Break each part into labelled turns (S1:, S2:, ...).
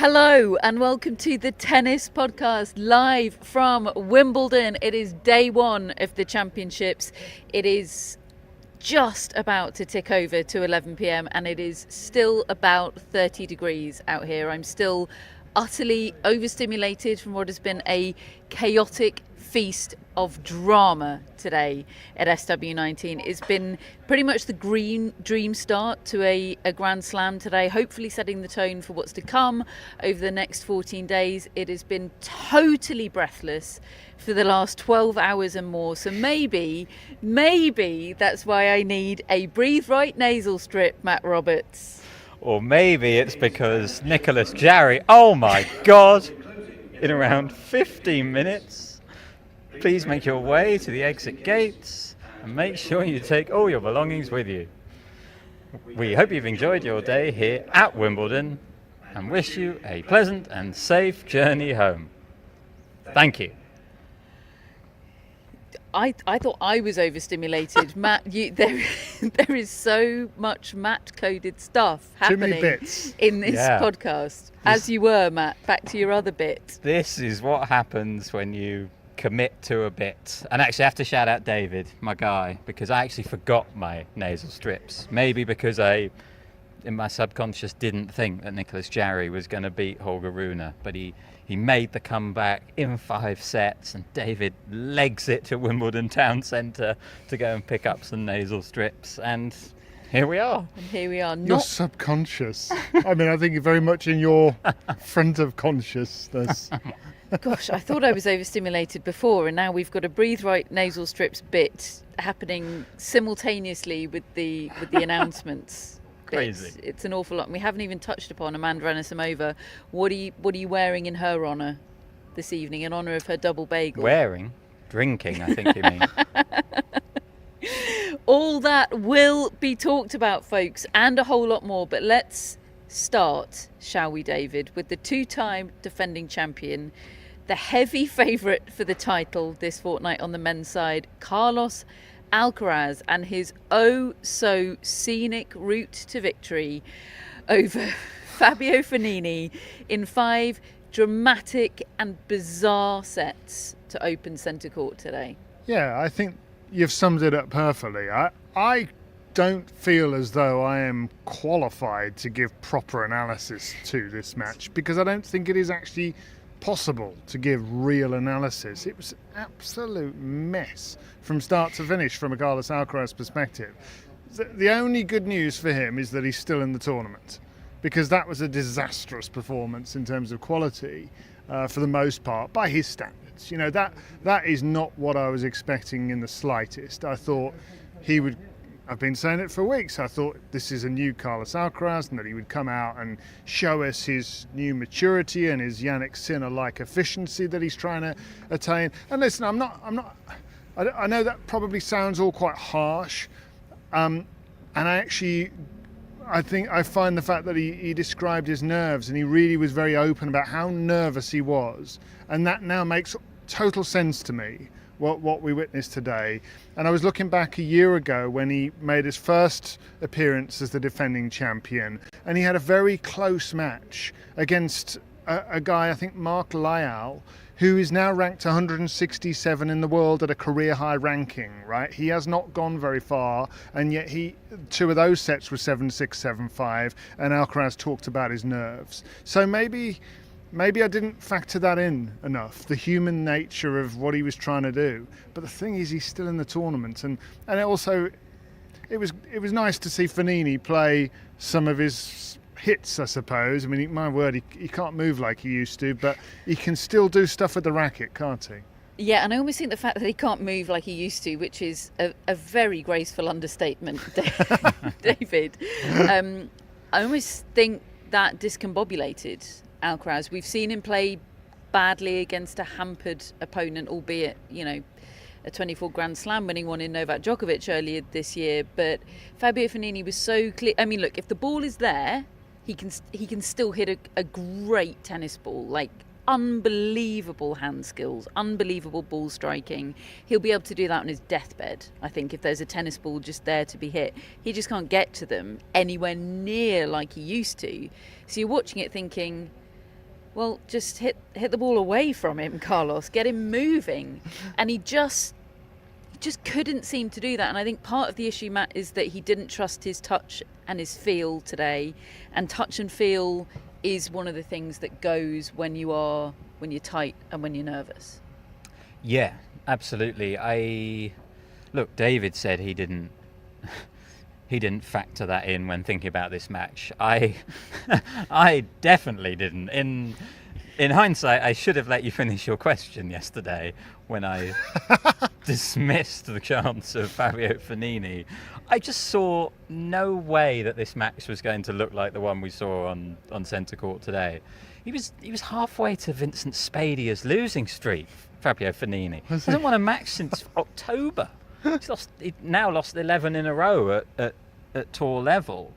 S1: Hello and welcome to the Tennis Podcast live from Wimbledon. It is day one of the championships. It is just about to tick over to 11 p.m. and it is still about 30 degrees out here. I'm still utterly overstimulated from what has been a chaotic feast of drama today at SW19. It's been pretty much the dream start to a Grand Slam today, hopefully setting the tone for what's to come over the next 14 days. It has been totally breathless for the last 12 hours and more, so maybe that's why I need a Breathe Right nasal strip, Matt Roberts.
S2: Or maybe it's because Jarry, oh my God, in around 15 minutes, please make your way to the exit gates and make sure you take all your belongings with you. We hope you've enjoyed your day here at Wimbledon and wish you a pleasant and safe journey home. Thank you.
S1: I thought I was overstimulated. Matt, there is so much Matt-coded stuff happening in this podcast. As you were, Matt, back to your other bit.
S2: This is what happens when you commit to a bit. And actually I have to shout out David, my guy, because I actually forgot my nasal strips. Maybe because I, in my subconscious, didn't think that Jarry was going to beat Holger Rune. But he made the comeback in 5 sets, and David legs it to Wimbledon Town Centre to go and pick up some nasal strips. And here we are.
S3: You're subconscious. I mean, I think you're very much in your front of consciousness.
S1: Gosh, I thought I was overstimulated before, and now we've got a Breathe Right nasal strips bit happening simultaneously with the announcements.
S2: Crazy.
S1: It's an awful lot. And we haven't even touched upon Amanda Anisimova. What are you wearing in her honour this evening, in honour of her double bagel?
S2: Drinking, I think you mean.
S1: All that will be talked about, folks, and a whole lot more. But let's start, shall we, David, with the two-time defending champion, the heavy favourite for the title this fortnight on the men's side, Carlos Alcaraz, and his oh-so-scenic route to victory over Fabio Fognini in 5 dramatic and bizarre sets to open centre court today.
S3: Yeah, I think you've summed it up perfectly. I don't feel as though I am qualified to give proper analysis to this match, because I don't think it is actually possible to give real analysis. It was an absolute mess from start to finish from a Carlos Alcaraz perspective. The only good news for him is that he's still in the tournament, because that was a disastrous performance in terms of quality for the most part by his standards. You know, that is not what I was expecting in the slightest. I thought he would, I've been saying it for weeks, I thought this is a new Carlos Alcaraz and that he would come out and show us his new maturity and his Jannik Sinner-like efficiency that he's trying to attain. And listen, I know that probably sounds all quite harsh, and I think I find the fact that he described his nerves, and he really was very open about how nervous he was, and that now makes total sense to me. What we witnessed today. And I was looking back a year ago when he made his first appearance as the defending champion, and he had a very close match against a guy, I think Mark Lyall, who is now ranked 167 in the world at a career high ranking, right? He has not gone very far, and yet 2 of those sets were 7-6, 7-5, and Alcaraz talked about his nerves. So maybe I didn't factor that in enough, the human nature of what he was trying to do. But the thing is, he's still in the tournament, and it was nice to see Fognini play some of his hits, I suppose. I mean, my word, he can't move like he used to, but he can still do stuff with the racket, can't he?
S1: Yeah, and I almost think the fact that he can't move like he used to, which is a very graceful understatement, David. I almost think that discombobulated Alcaraz. We've seen him play badly against a hampered opponent, albeit, a 24 Grand Slam winning one in Novak Djokovic earlier this year. But Fabio Fognini was so clear. I mean, look, if the ball is there, he can still hit a great tennis ball, like unbelievable hand skills, unbelievable ball striking. He'll be able to do that on his deathbed, I think, if there's a tennis ball just there to be hit. He just can't get to them anywhere near like he used to. So you're watching it thinking, well, just hit the ball away from him, Carlos. Get him moving. And he just couldn't seem to do that. And I think part of the issue, Matt, is that he didn't trust his touch and his feel today. And touch and feel is one of the things that goes when you're tight and when you're nervous.
S2: Yeah, absolutely. Look, David said he didn't factor that in when thinking about this match. I definitely didn't. In hindsight, I should have let you finish your question yesterday when I dismissed the chance of Fabio Fognini. I just saw no way that this match was going to look like the one we saw on centre court today. He was halfway to Vincent Spadia's losing streak, Fabio Fognini. He hasn't won a match since October. He's now lost 11 in a row at tour level.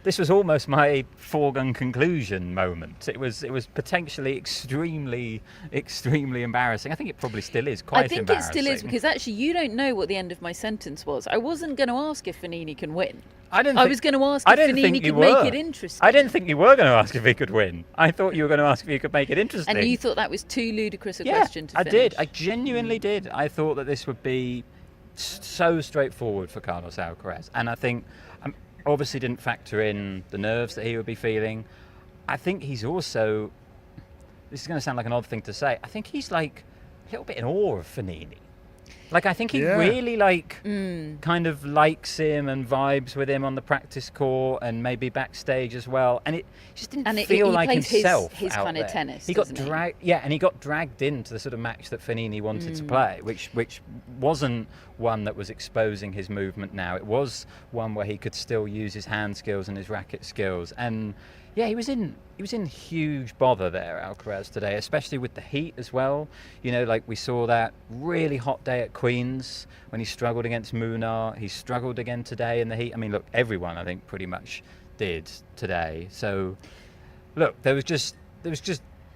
S2: This was almost my foregone conclusion moment. It was potentially extremely embarrassing. I think it probably still is quite embarrassing.
S1: I think it still is, because actually you don't know what the end of my sentence was. I wasn't going to ask if Fognini can win. I was going to ask if Fognini could make it interesting.
S2: I didn't think you were going to ask if he could win. I thought you were going to ask if he could make it interesting.
S1: And you thought that was too ludicrous a question to finish.
S2: I did. I genuinely did. I thought that this would be so straightforward for Carlos Alcaraz. And I think obviously didn't factor in the nerves that he would be feeling. I think he's also, this is going to sound like an odd thing to say, I think he's like a little bit in awe of Fognini. Like, I think he really kind of likes him and vibes with him on the practice court and maybe backstage as well. And it just didn't feel like himself.
S1: His
S2: out
S1: kind
S2: there.
S1: of tennis.
S2: He got dragged, and he got dragged into the sort of match that Fognini wanted to play, which wasn't one that was exposing his movement now. It was one where he could still use his hand skills and his racket skills. And yeah, he was in huge bother there, Alcaraz, today, especially with the heat as well. You know, like we saw that really hot day at Queen's when he struggled against Munar. He struggled again today in the heat. I mean, look, everyone I think pretty much did today. So, look, there was just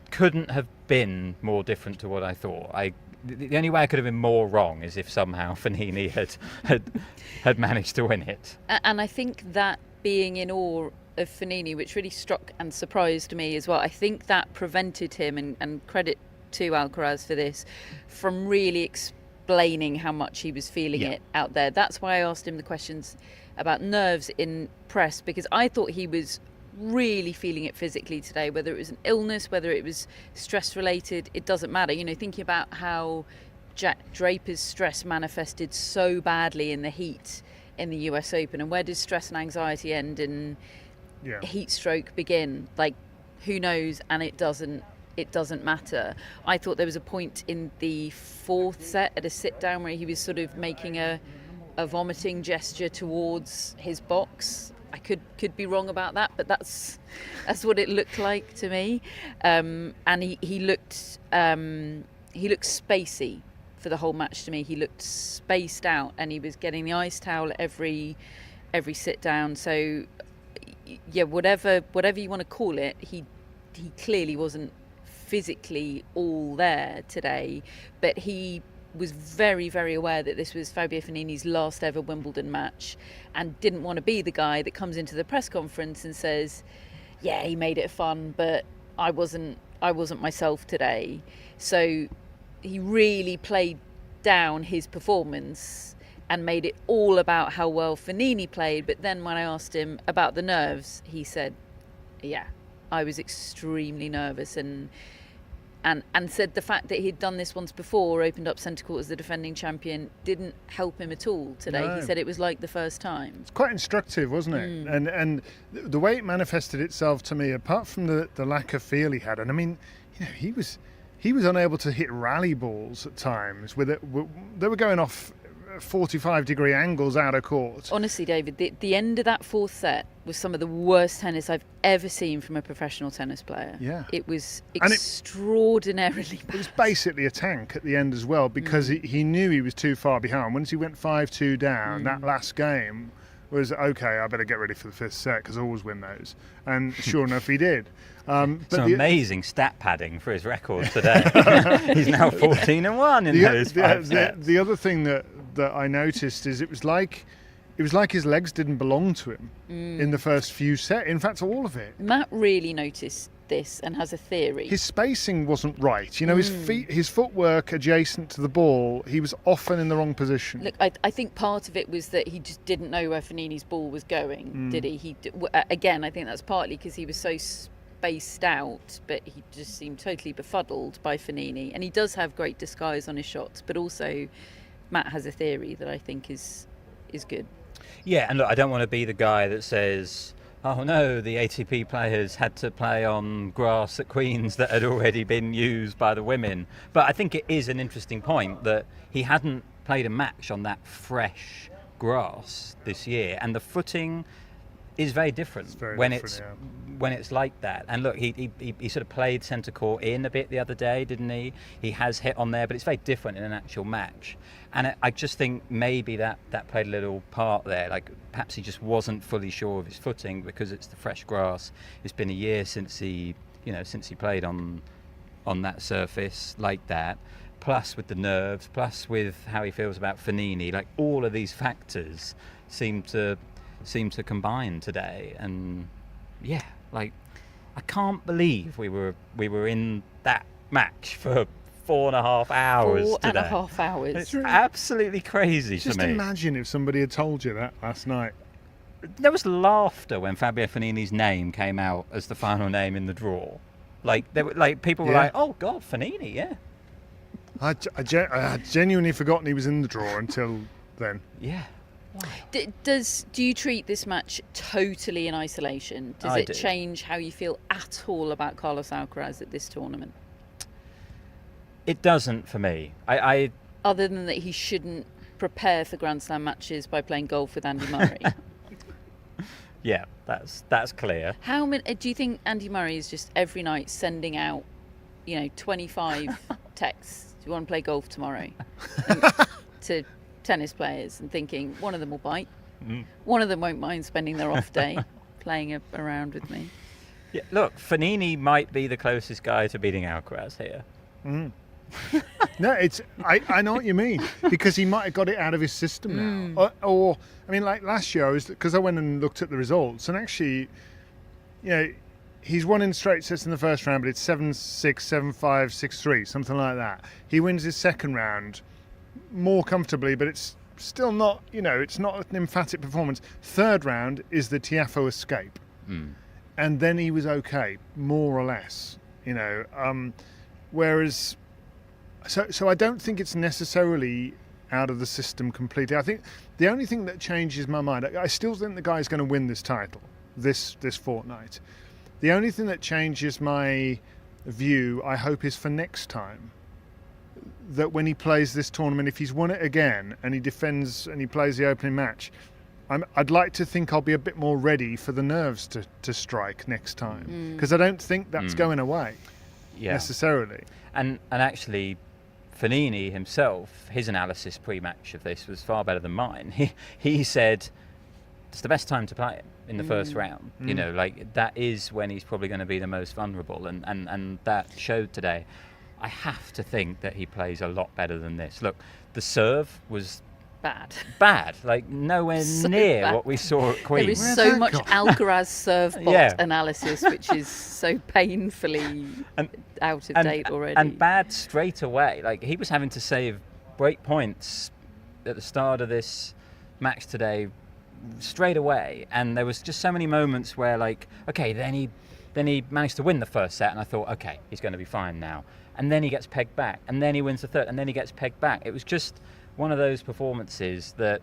S2: couldn't have been more different to what I thought. The only way I could have been more wrong is if somehow Fognini had managed to win it.
S1: And I think that being in awe of Fognini, which really struck and surprised me as well, I think that prevented him, and credit to Alcaraz for this, from really explaining how much he was feeling it out there. That's why I asked him the questions about nerves in press, because I thought he was really feeling it physically today, whether it was an illness, whether it was stress related, it doesn't matter. You know, thinking about how Jack Draper's stress manifested so badly in the heat in the US Open, and where does stress and anxiety end and heat stroke begin? Like, who knows? And it doesn't matter. I thought there was a point in the fourth set at a sit down where he was sort of making a vomiting gesture towards his box. I could be wrong about that, but that's what it looked like to me. And he looked spacey for the whole match to me. He looked spaced out, and he was getting the ice towel at every sit down. So yeah, whatever you want to call it, he clearly wasn't physically all there today, but he was very, very aware that this was Fabio Fognini's last ever Wimbledon match, and didn't want to be the guy that comes into the press conference and says, yeah, he made it fun, but I wasn't myself today. So he really played down his performance and made it all about how well Fognini played. But then when I asked him about the nerves, he said, yeah, I was extremely nervous, and said the fact that he'd done this once before, opened up centre court as the defending champion, didn't help him at all today. No. He said it was like the first time. It's
S3: quite instructive, wasn't it? And the way it manifested itself to me, apart from the lack of feel he had, and I mean, you know, he was unable to hit rally balls at times. They were going off 45-degree angles out of court.
S1: Honestly, David, the end of that fourth set was some of the worst tennis I've ever seen from a professional tennis player.
S3: Yeah.
S1: It was extraordinarily bad.
S3: It was basically a tank at the end as well, because he knew he was too far behind. Once he went 5-2 down, that last game was, okay, I better get ready for the fifth set because I always win those. And sure enough, he did.
S2: But amazing stat padding for his record today. He's now 14-1 in those 5 sets.
S3: The other thing that I noticed is it was like it was like his legs didn't belong to him in the first few sets. In fact, all of it.
S1: Matt really noticed this and has a theory.
S3: His spacing wasn't right. His feet, his footwork adjacent to the ball, he was often in the wrong position.
S1: Look, I think part of it was that he just didn't know where Fognini's ball was going, did he? Again, I think that's partly because he was so spaced out, but he just seemed totally befuddled by Fognini. And he does have great disguise on his shots, but also Matt has a theory that I think is good.
S2: Yeah, and look, I don't want to be the guy that says, oh no, the ATP players had to play on grass at Queen's that had already been used by the women. But I think it is an interesting point that he hadn't played a match on that fresh grass this year, and the footing is very different when it's like that. And look, he sort of played centre court in a bit the other day, didn't he? He has hit on there, but it's very different in an actual match. And I just think maybe that played a little part there. Like perhaps he just wasn't fully sure of his footing because it's the fresh grass. It's been a year since he played on that surface like that. Plus with the nerves, plus with how he feels about Fognini, like all of these factors seem to combine today. And yeah, like I can't believe we were in that match for 4.5 hours today.
S1: 4.5 hours.
S2: It's absolutely crazy to me.
S3: Just imagine if somebody had told you that last night.
S2: There was laughter when Fabio Fognini's name came out as the final name in the draw. People were like, "Oh God, Fognini, yeah."
S3: I had genuinely forgotten he was in the draw until then.
S2: Yeah. Wow.
S1: Do you treat this match totally in isolation? Does it change how you feel at all about Carlos Alcaraz at this tournament?
S2: It doesn't for me. I
S1: Other than that he shouldn't prepare for Grand Slam matches by playing golf with Andy Murray.
S2: Yeah, that's clear.
S1: How many do you think Andy Murray is just every night sending out, 25 texts? Do you want to play golf tomorrow? To tennis players and thinking one of them will bite. One of them won't mind spending their off day playing around with me.
S2: Yeah, look, Fognini might be the closest guy to beating Alcaraz here.
S3: No, I know what you mean, because he might have got it out of his system now. Or like last year, because I went and looked at the results, and actually, he's won in straight sets in the first round, but it's 7-6, 7-5, 6-3, something like that. He wins his second round more comfortably, but it's still not, it's not an emphatic performance. Third round is the Tiafoe escape, and then he was okay, more or less, whereas. So I don't think it's necessarily out of the system completely. I think the only thing that changes my mind, I still think the guy's going to win this title this fortnight. The only thing that changes my view, I hope, is for next time. That when he plays this tournament, if he's won it again and he defends and he plays the opening match, I'd like to think I'll be a bit more ready for the nerves to strike next time, because I don't think that's going away necessarily.
S2: And actually, Fognini himself, his analysis pre-match of this was far better than mine. He said it's the best time to play him in the first round. That is when he's probably going to be the most vulnerable, and that showed today. I have to think that he plays a lot better than this. Look, the serve was bad, like nowhere near
S1: bad.
S2: What we saw at Queen's.
S1: There is so much Alcaraz serve bot analysis, which is so painfully out of date already.
S2: And bad straight away. Like he was having to save break points at the start of this match today, straight away. And there was just so many moments where, then he managed to win the first set, and I thought, okay, he's going to be fine now. And then he gets pegged back, and then he wins the third, and then he gets pegged back. It was just one of those performances that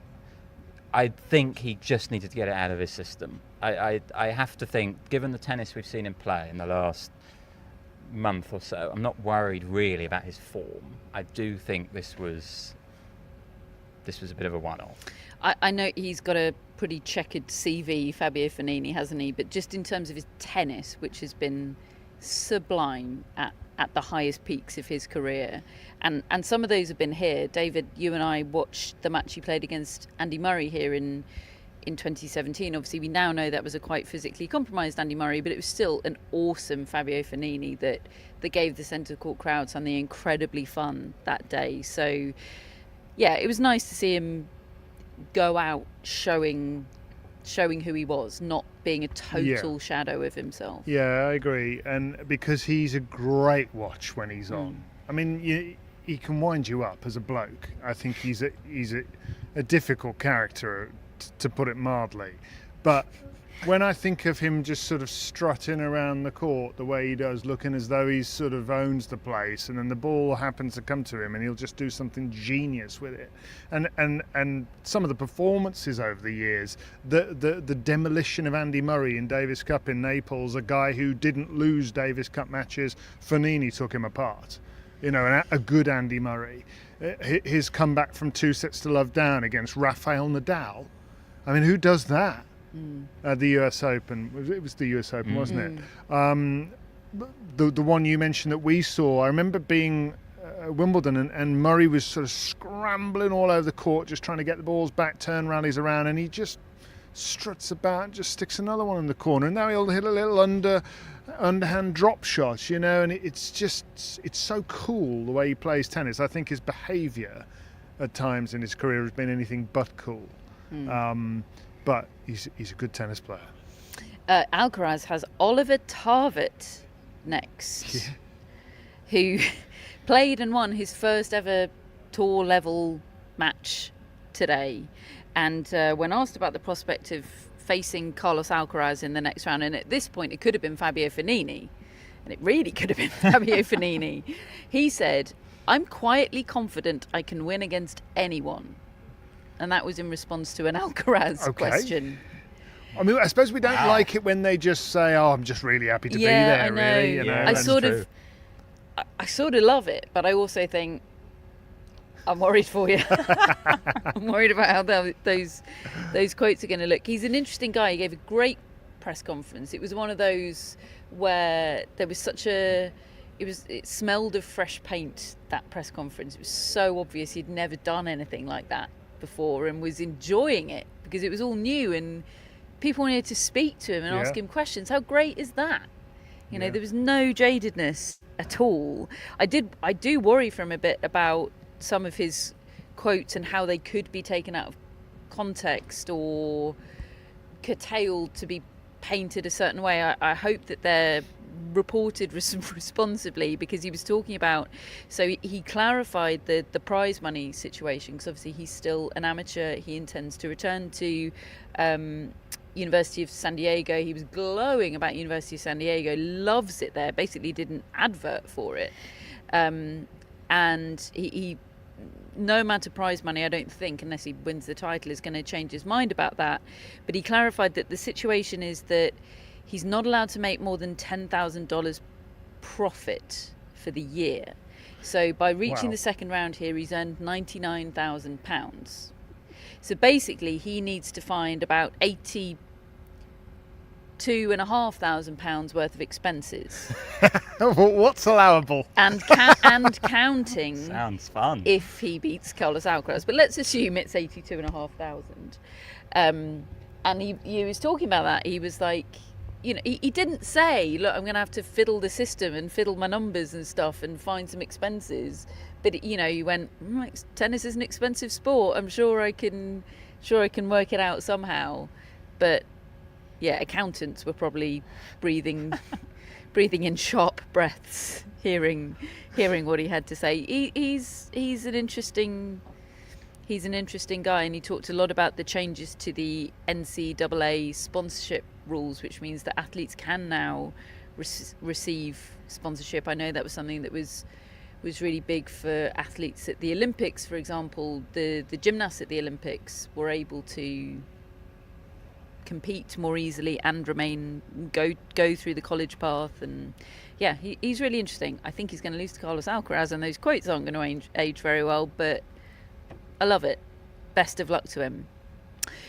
S2: I think he just needed to get it out of his system. I have to think, given the tennis we've seen him play in the last month or so, I'm not worried really about his form. I do think this was a bit of a one-off.
S1: I know he's got a pretty checkered CV, Fabio Fognini, hasn't he? But just in terms of his tennis, which has been sublime at the highest peaks of his career, and some of those have been here. David, you and I watched the match he played against Andy Murray here in 2017. Obviously, we now know that was a quite physically compromised Andy Murray, but it was still an awesome Fabio Fognini that gave the centre court crowd something incredibly fun that day. So, yeah, it was nice to see him go out showing who he was, not being a total shadow of himself.
S3: Yeah, I agree. And because he's a great watch when he's on. I mean, he can wind you up as a bloke. I think he's a difficult character, to put it mildly. But when I think of him just sort of strutting around the court the way he does, looking as though he sort of owns the place, and then the ball happens to come to him and he'll just do something genius with it. And some of the performances over the years, the demolition of Andy Murray in Davis Cup in Naples, a guy who didn't lose Davis Cup matches, Fognini took him apart. You know, a good Andy Murray. His comeback from 2-0 down against Rafael Nadal. I mean, who does that? At the US Open. It was the US Open, wasn't it? The one you mentioned that we saw, I remember being at Wimbledon and Murray was sort of scrambling all over the court, just trying to get the balls back, turn rallies around, and he just struts about and just sticks another one in the corner. And now he'll hit a little underhand drop shot, you know, and it's so cool the way he plays tennis. I think his behaviour at times in his career has been anything but cool. But he's a good tennis player.
S1: Alcaraz has Oliver Tarvet next, who played and won his first ever tour level match today. And when asked about the prospect of facing Carlos Alcaraz in the next round, and at this point it could have been Fabio Fognini, and it really could have been Fabio Fognini, he said, "I'm quietly confident I can win against anyone." And that was in response to an Alcaraz question.
S3: I mean, I suppose we don't like it when they just say, "Oh, I'm just really happy to be there."
S1: I know.
S3: Really, you know?
S1: I sort of love it, but I also think I'm worried for you. I'm worried about how those quotes are going to look. He's an interesting guy. He gave a great press conference. It was one of those where there was it smelled of fresh paint, that press conference. It was so obvious he'd never done anything like that before and was enjoying it because it was all new and people wanted to speak to him and ask him questions. How great is that? You know, there was no jadedness at all. I do worry for him a bit about some of his quotes and how they could be taken out of context or curtailed to be painted a certain way. I hope that they're reported responsibly, because he was talking about, so he clarified the prize money situation, because obviously he's still an amateur. He intends to return to University of San Diego. He was glowing about University of San Diego, loves it there, basically did an advert for it, and he no amount of prize money, I don't think, unless he wins the title, is going to change his mind about that. But he clarified that the situation is that he's not allowed to make more than $10,000 profit for the year. So by reaching the second round here, he's earned £99,000. So basically, he needs to find about £82,500 worth of expenses.
S3: What's allowable?
S1: And counting.
S2: Sounds fun.
S1: If he beats Carlos Alcaraz, but let's assume it's 82,500. And he was talking about that. He was like, you know, he didn't say, look, I'm going to have to fiddle the system and fiddle my numbers and stuff and find some expenses. But, you know, he went, tennis is an expensive sport. I'm sure I can work it out somehow. But yeah, accountants were probably breathing in sharp breaths, hearing what he had to say. He's an interesting guy, and he talked a lot about the changes to the NCAA sponsorship rules, which means that athletes can now receive sponsorship. I know that was something that was really big for athletes at the Olympics, for example. The gymnasts at the Olympics were able to compete more easily and go through the college path, and yeah, he's really interesting. I think he's going to lose to Carlos Alcaraz, and those quotes aren't going to age very well, but I love it. Best of luck to him.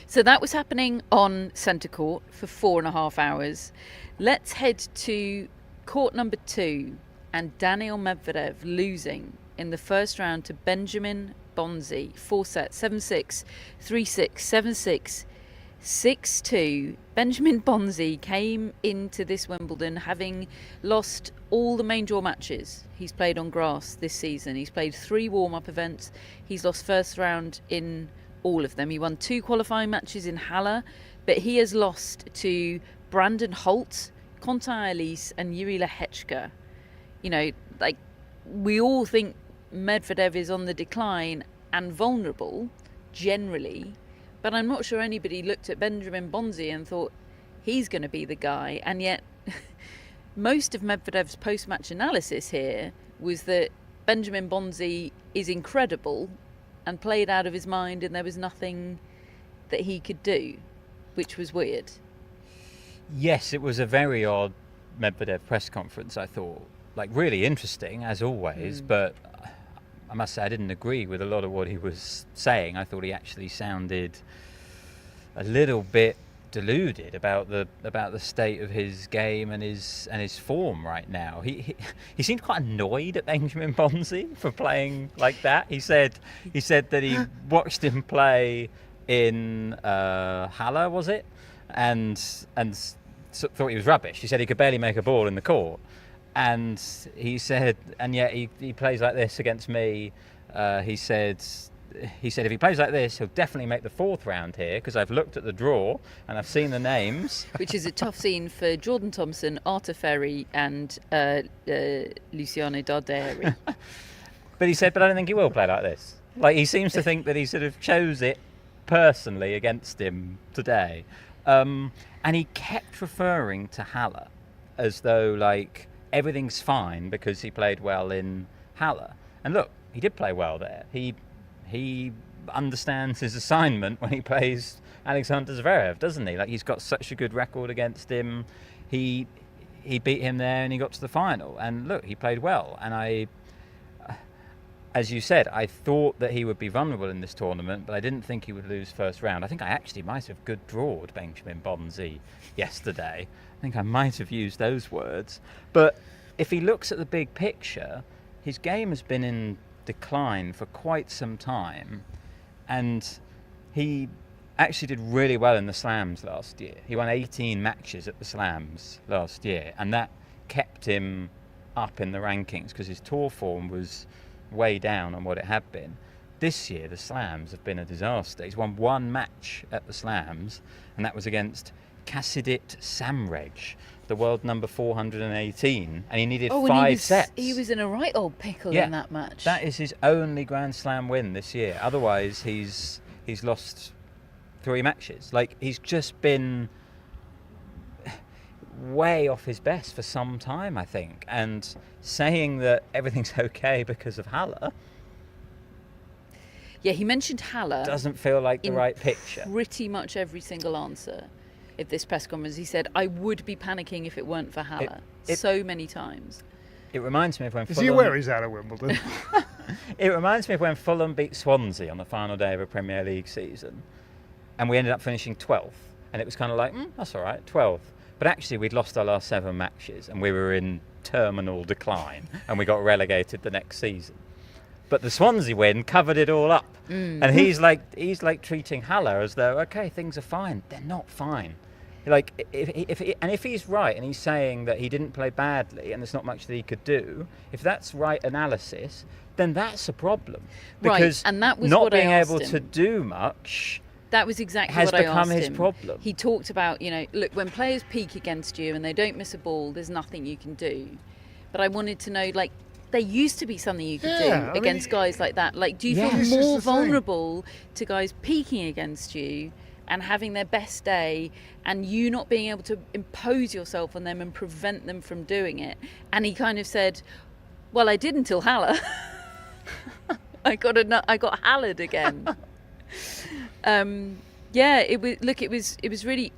S1: So that was happening on centre court for 4.5 hours. Let's head to court number 2, and Daniil Medvedev losing in the first round to Benjamin Bonzi. 4 sets, 7-6, 3-6, 7-6, 6-2. Benjamin Bonzi came into this Wimbledon having lost all the main draw matches he's played on grass this season. He's played 3 warm-up events. He's lost first round in all of them. He won 2 qualifying matches in Halle, but he has lost to Brandon Holt, Quentin Elise and Jiri Lehechka. You know, like, we all think Medvedev is on the decline and vulnerable, generally, but I'm not sure anybody looked at Benjamin Bonzi and thought he's going to be the guy. And yet, most of Medvedev's post-match analysis here was that Benjamin Bonzi is incredible and played out of his mind, and there was nothing that he could do, which was weird.
S2: Yes, it was a very odd Medvedev press conference, I thought. Like, really interesting, as always, but I must say I didn't agree with a lot of what he was saying. I thought he actually sounded a little bit deluded about the state of his game and his form right now. He seemed quite annoyed at Benjamin Bonzi for playing like that. He said that he watched him play in Halle, was it, and thought he was rubbish. He said he could barely make a ball in the court, and he said, and yet he plays like this against me. He said if he plays like this, he'll definitely make the 4th round here, because I've looked at the draw and I've seen the names.
S1: Which is a tough scene for Jordan Thompson, Arthur Ferry and Luciano Darderi.
S2: But he said, but I don't think he will play like this. Like, he seems to think that he sort of chose it personally against him today. And he kept referring to Halle as though, like, everything's fine because he played well in Halle. And look, he did play well there. He understands his assignment when he plays Alexander Zverev, doesn't he? Like, he's got such a good record against him. He beat him there and he got to the final. And look, he played well. And as you said, I thought that he would be vulnerable in this tournament, but I didn't think he would lose first round. I think I actually might have good drawed Benjamin Bonzi yesterday. I think I might have used those words. But if he looks at the big picture, his game has been in decline for quite some time, and he actually did really well in the slams last year. He won 18 matches at the slams last year, and that kept him up in the rankings because his tour form was way down on what it had been. This year the slams have been a disaster. He's won 1 match at the slams, and that was against Kasidit Samrej, the world number 418, and he needed 5 sets.
S1: He was in a right old pickle in that match.
S2: That is his only Grand Slam win this year. Otherwise, he's lost 3 matches. Like, he's just been way off his best for some time, I think. And saying that everything's okay because of Halle,
S1: yeah, he mentioned Halle.
S2: Doesn't feel like the right picture.
S1: Pretty much every single answer at this press conference, he said, I would be panicking if it weren't for Halle. So many times. It reminds me of when
S3: Is he aware he's out of Wimbledon?
S2: It reminds me of when Fulham beat Swansea on the final day of a Premier League season, and we ended up finishing 12th, and it was kind of like, that's all right, 12th. But actually, we'd lost our last 7 matches, and we were in terminal decline, and we got relegated the next season. But the Swansea win covered it all up, and he's like treating Halle as though, okay, things are fine. They're not fine. Like, if he's right and he's saying that he didn't play badly and there's not much that he could do, if that's right analysis, then that's a problem. Because
S1: and that was
S2: not
S1: what
S2: being
S1: I asked
S2: able
S1: him.
S2: to do much
S1: That was exactly
S2: has
S1: what I asked
S2: become his
S1: him.
S2: problem.
S1: He talked about, look, when players peak against you and they don't miss a ball, there's nothing you can do. But I wanted to know, like, there used to be something you could do against guys like that. Like, do you feel more vulnerable to guys peaking against you and having their best day and you not being able to impose yourself on them and prevent them from doing it? And he kind of said, well, I did until Halle. I got Halled again. It was really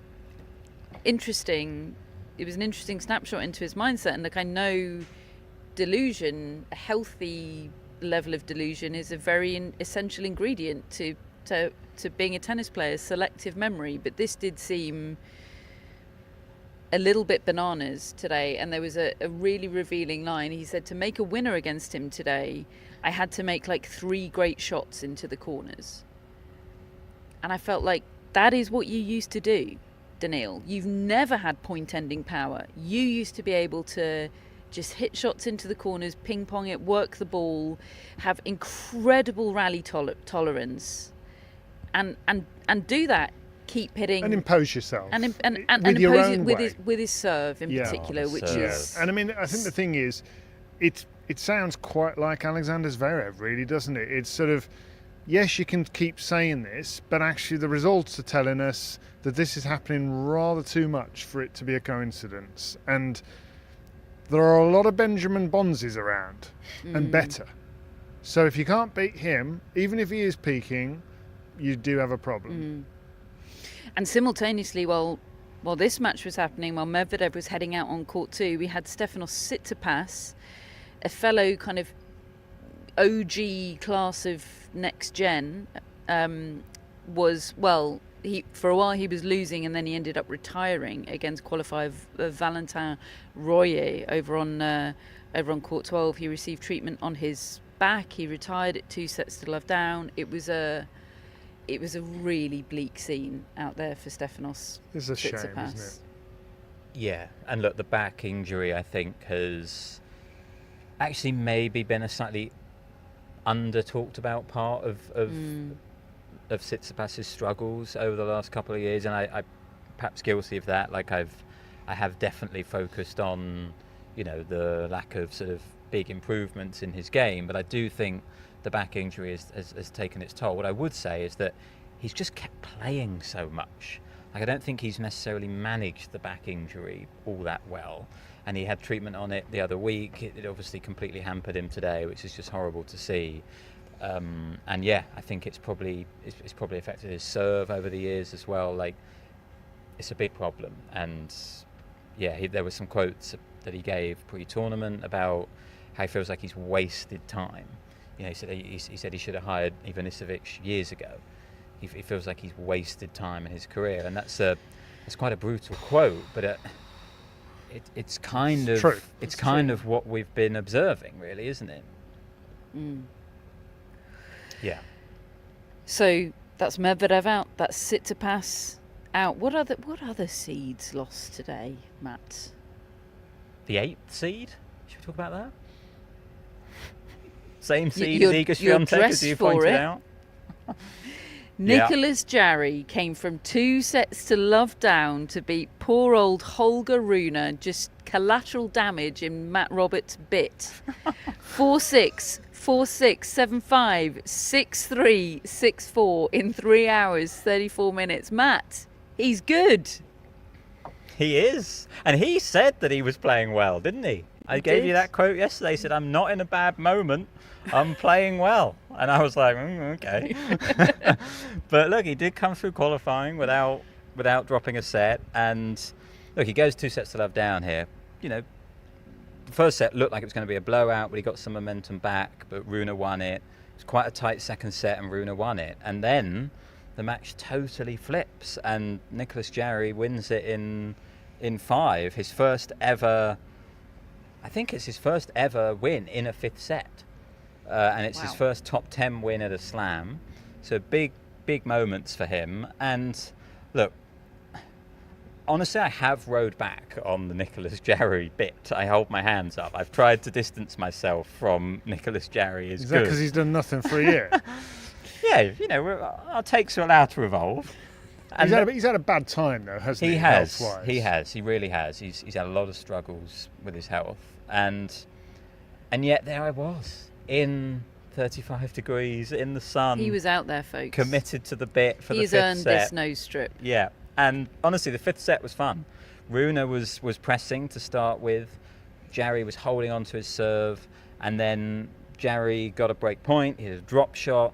S1: interesting. It was an interesting snapshot into his mindset. And look, I know delusion, a healthy level of delusion, is a very essential ingredient to being a tennis player, selective memory. But this did seem a little bit bananas today. And there was a really revealing line. He said, to make a winner against him today, I had to make like 3 great shots into the corners. And I felt like that is what you used to do, Daniil. You've never had point-ending power. You used to be able to just hit shots into the corners, ping-pong it, work the ball, have incredible rally tolerance. and do that. Keep hitting
S3: and impose yourself
S1: and
S3: with
S1: impose
S3: your
S1: it
S3: own
S1: with
S3: way.
S1: his serve in particular, which is.
S3: And I mean, I think the thing is, it sounds quite like Alexander Zverev, really, doesn't it? It's sort of, yes, you can keep saying this, but actually the results are telling us that this is happening rather too much for it to be a coincidence. And there are a lot of Benjamin Bonzis around, and better. So if you can't beat him, even if he is peaking, you do have a problem.
S1: And simultaneously, while this match was happening, while Medvedev was heading out on court 2, we had Stefanos Tsitsipas, a fellow kind of OG class of next gen, for a while he was losing, and then he ended up retiring against qualifier Valentin Royer over on court 12. He received treatment on his back. He retired at 2 sets to love down. It was a really bleak scene out there for Stefanos.
S3: It's a shame,
S1: Tsitsipas.
S3: isn't it?
S2: Yeah, and look, the back injury I think has actually maybe been a slightly under talked about part of Tsitsipas's struggles over the last couple of years, and I perhaps guilty of that. Like I have definitely focused on, the lack of sort of big improvements in his game, but I do think the back injury has taken its toll. What I would say is that he's just kept playing so much. Like I don't think he's necessarily managed the back injury all that well, and he had treatment on it the other week. It obviously completely hampered him today, which is just horrible to see. And yeah, I think it's probably affected his serve over the years as well. Like it's a big problem, and yeah, there were some quotes that he gave pre-tournament about how he feels like he's wasted time. He said he should have hired Ivanisevic years ago. He feels like he's wasted time in his career, and that's quite a brutal quote, but it's kind of
S3: true.
S2: It's kind of what we've been observing, really, isn't it? Yeah.
S1: So that's Medvedev out. That's Tsitsipas out. What other seeds lost today, Matt?
S2: The 8th seed. Should we talk about that? Same seed
S1: You're
S2: as Iga Swiatek, as you pointed out.
S1: Nicholas Jarry came from 2 sets to love down to beat poor old Holger Rune. Just collateral damage in Matt Roberts' bit. 4-6, 4-6, 7-5, 6-3, 6-4 in 3 hours, 34 minutes. Matt, he's good.
S2: He is. And he said that he was playing well, didn't he? I gave you that quote yesterday. He said, "I'm not in a bad moment. I'm playing well." And I was like, okay. But look, he did come through qualifying without dropping a set. And look, he goes 2 sets to love down here. The first set looked like it was going to be a blowout, but he got some momentum back. But Rune won it. It was quite a tight second set, and Rune won it. And then the match totally flips, and Nicholas Jarry wins it in 5. His first ever. I think it's his first ever win in a 5th set. And it's his first top 10 win at a slam. So big moments for him. And look, honestly, I have rode back on the Nicholas Jarry bit. I hold my hands up. I've tried to distance myself from Nicholas Jarry.
S3: Is that because he's done nothing for a year?
S2: Yeah, our takes are allowed to revolve. And
S3: he's had a bad time, though, hasn't he?
S2: He has.
S3: Health-wise?
S2: He has. He really has. He's had a lot of struggles with his health. And yet there I was, in 35 degrees, in the sun.
S1: He was out there, folks.
S2: Committed to the bit for the 5th set.
S1: He's earned this nose strip.
S2: Yeah. And honestly, the 5th set was fun. Rune was pressing to start with. Jarry was holding on to his serve. And then Jarry got a break point. He had a drop shot.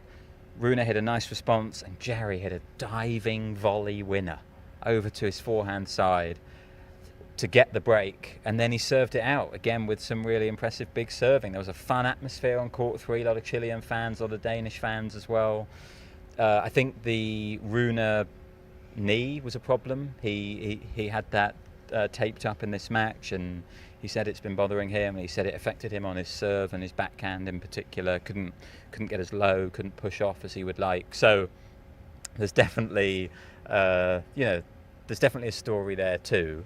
S2: Rune hit a nice response. And Jarry hit a diving volley winner over to his forehand side to get the break, and then he served it out again with some really impressive big serving. There was a fun atmosphere on court 3, a lot of Chilean fans, a lot of Danish fans as well. I think the Rune knee was a problem. He had that taped up in this match, and he said it's been bothering him. He said it affected him on his serve and his backhand in particular. Couldn't get as low, couldn't push off as he would like. So there's definitely there's definitely a story there too.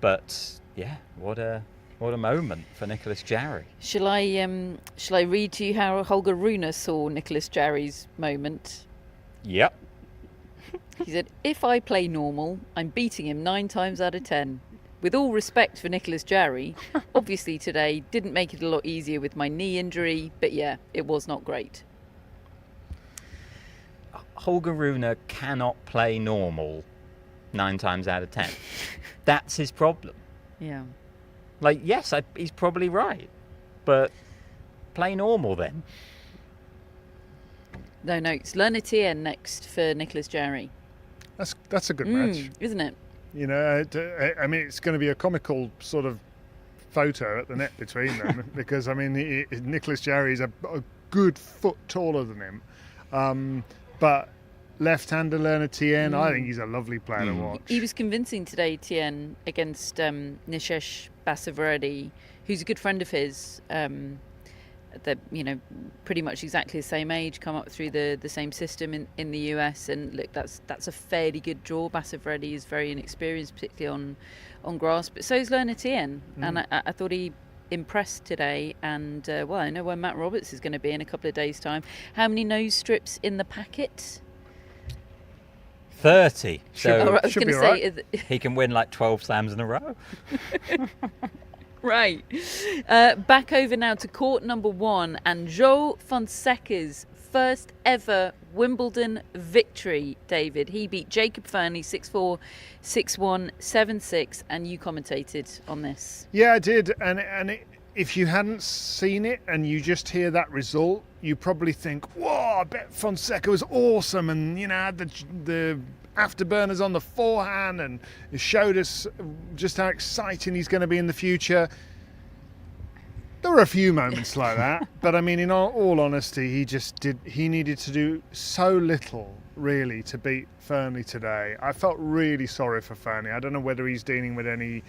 S2: But yeah, what a moment for Nicholas Jarry.
S1: Shall I read to you how Holger Rune saw Nicholas Jarry's moment?
S2: Yep.
S1: He said, if I play normal, I'm beating him 9 times out of 10. With all respect for Nicholas Jarry, obviously today didn't make it a lot easier with my knee injury, but yeah, it was not great.
S2: Holger Rune cannot play normal 9 times out of 10. That's his problem.
S1: Yeah.
S2: Like, yes, he's probably right, but play normal then.
S1: No, it's Lerner-Tien next for Nicholas Jarry.
S3: That's a good match,
S1: isn't it?
S3: You know, I mean, it's going to be a comical sort of photo at the net between them because, I mean, Nicholas Jarry is a good foot taller than him. But left-hander Lerner-Tien, I think he's a lovely player to watch.
S1: He was convincing today, Tien, against Nishesh Basavaredi, who's a good friend of his. They're, pretty much exactly the same age, come up through the same system in the US, and look, that's a fairly good draw. Basavaredi is very inexperienced, particularly on grass, but so is Lerner-Tien, and I thought he impressed today. And well, I know where Matt Roberts is going to be in a couple of days' time. How many nose strips in the packet?
S2: 30. So
S1: I was going to say
S2: he can win like 12 slams in a row.
S1: Right. Back over now to court number 1 and João Fonseca's first ever Wimbledon victory, David. He beat Jacob Fernley 6-4, 6-1, 7-6, and you commentated on this.
S3: Yeah, I did. And if you hadn't seen it and you just hear that result, you probably think, whoa, I bet Fonseca was awesome and, had the afterburners on the forehand and it showed us just how exciting he's going to be in the future. There were a few moments like that, but I mean, in all honesty, he needed to do so little really to beat Fernley today. I felt really sorry for Fernley. I don't know whether he's dealing with any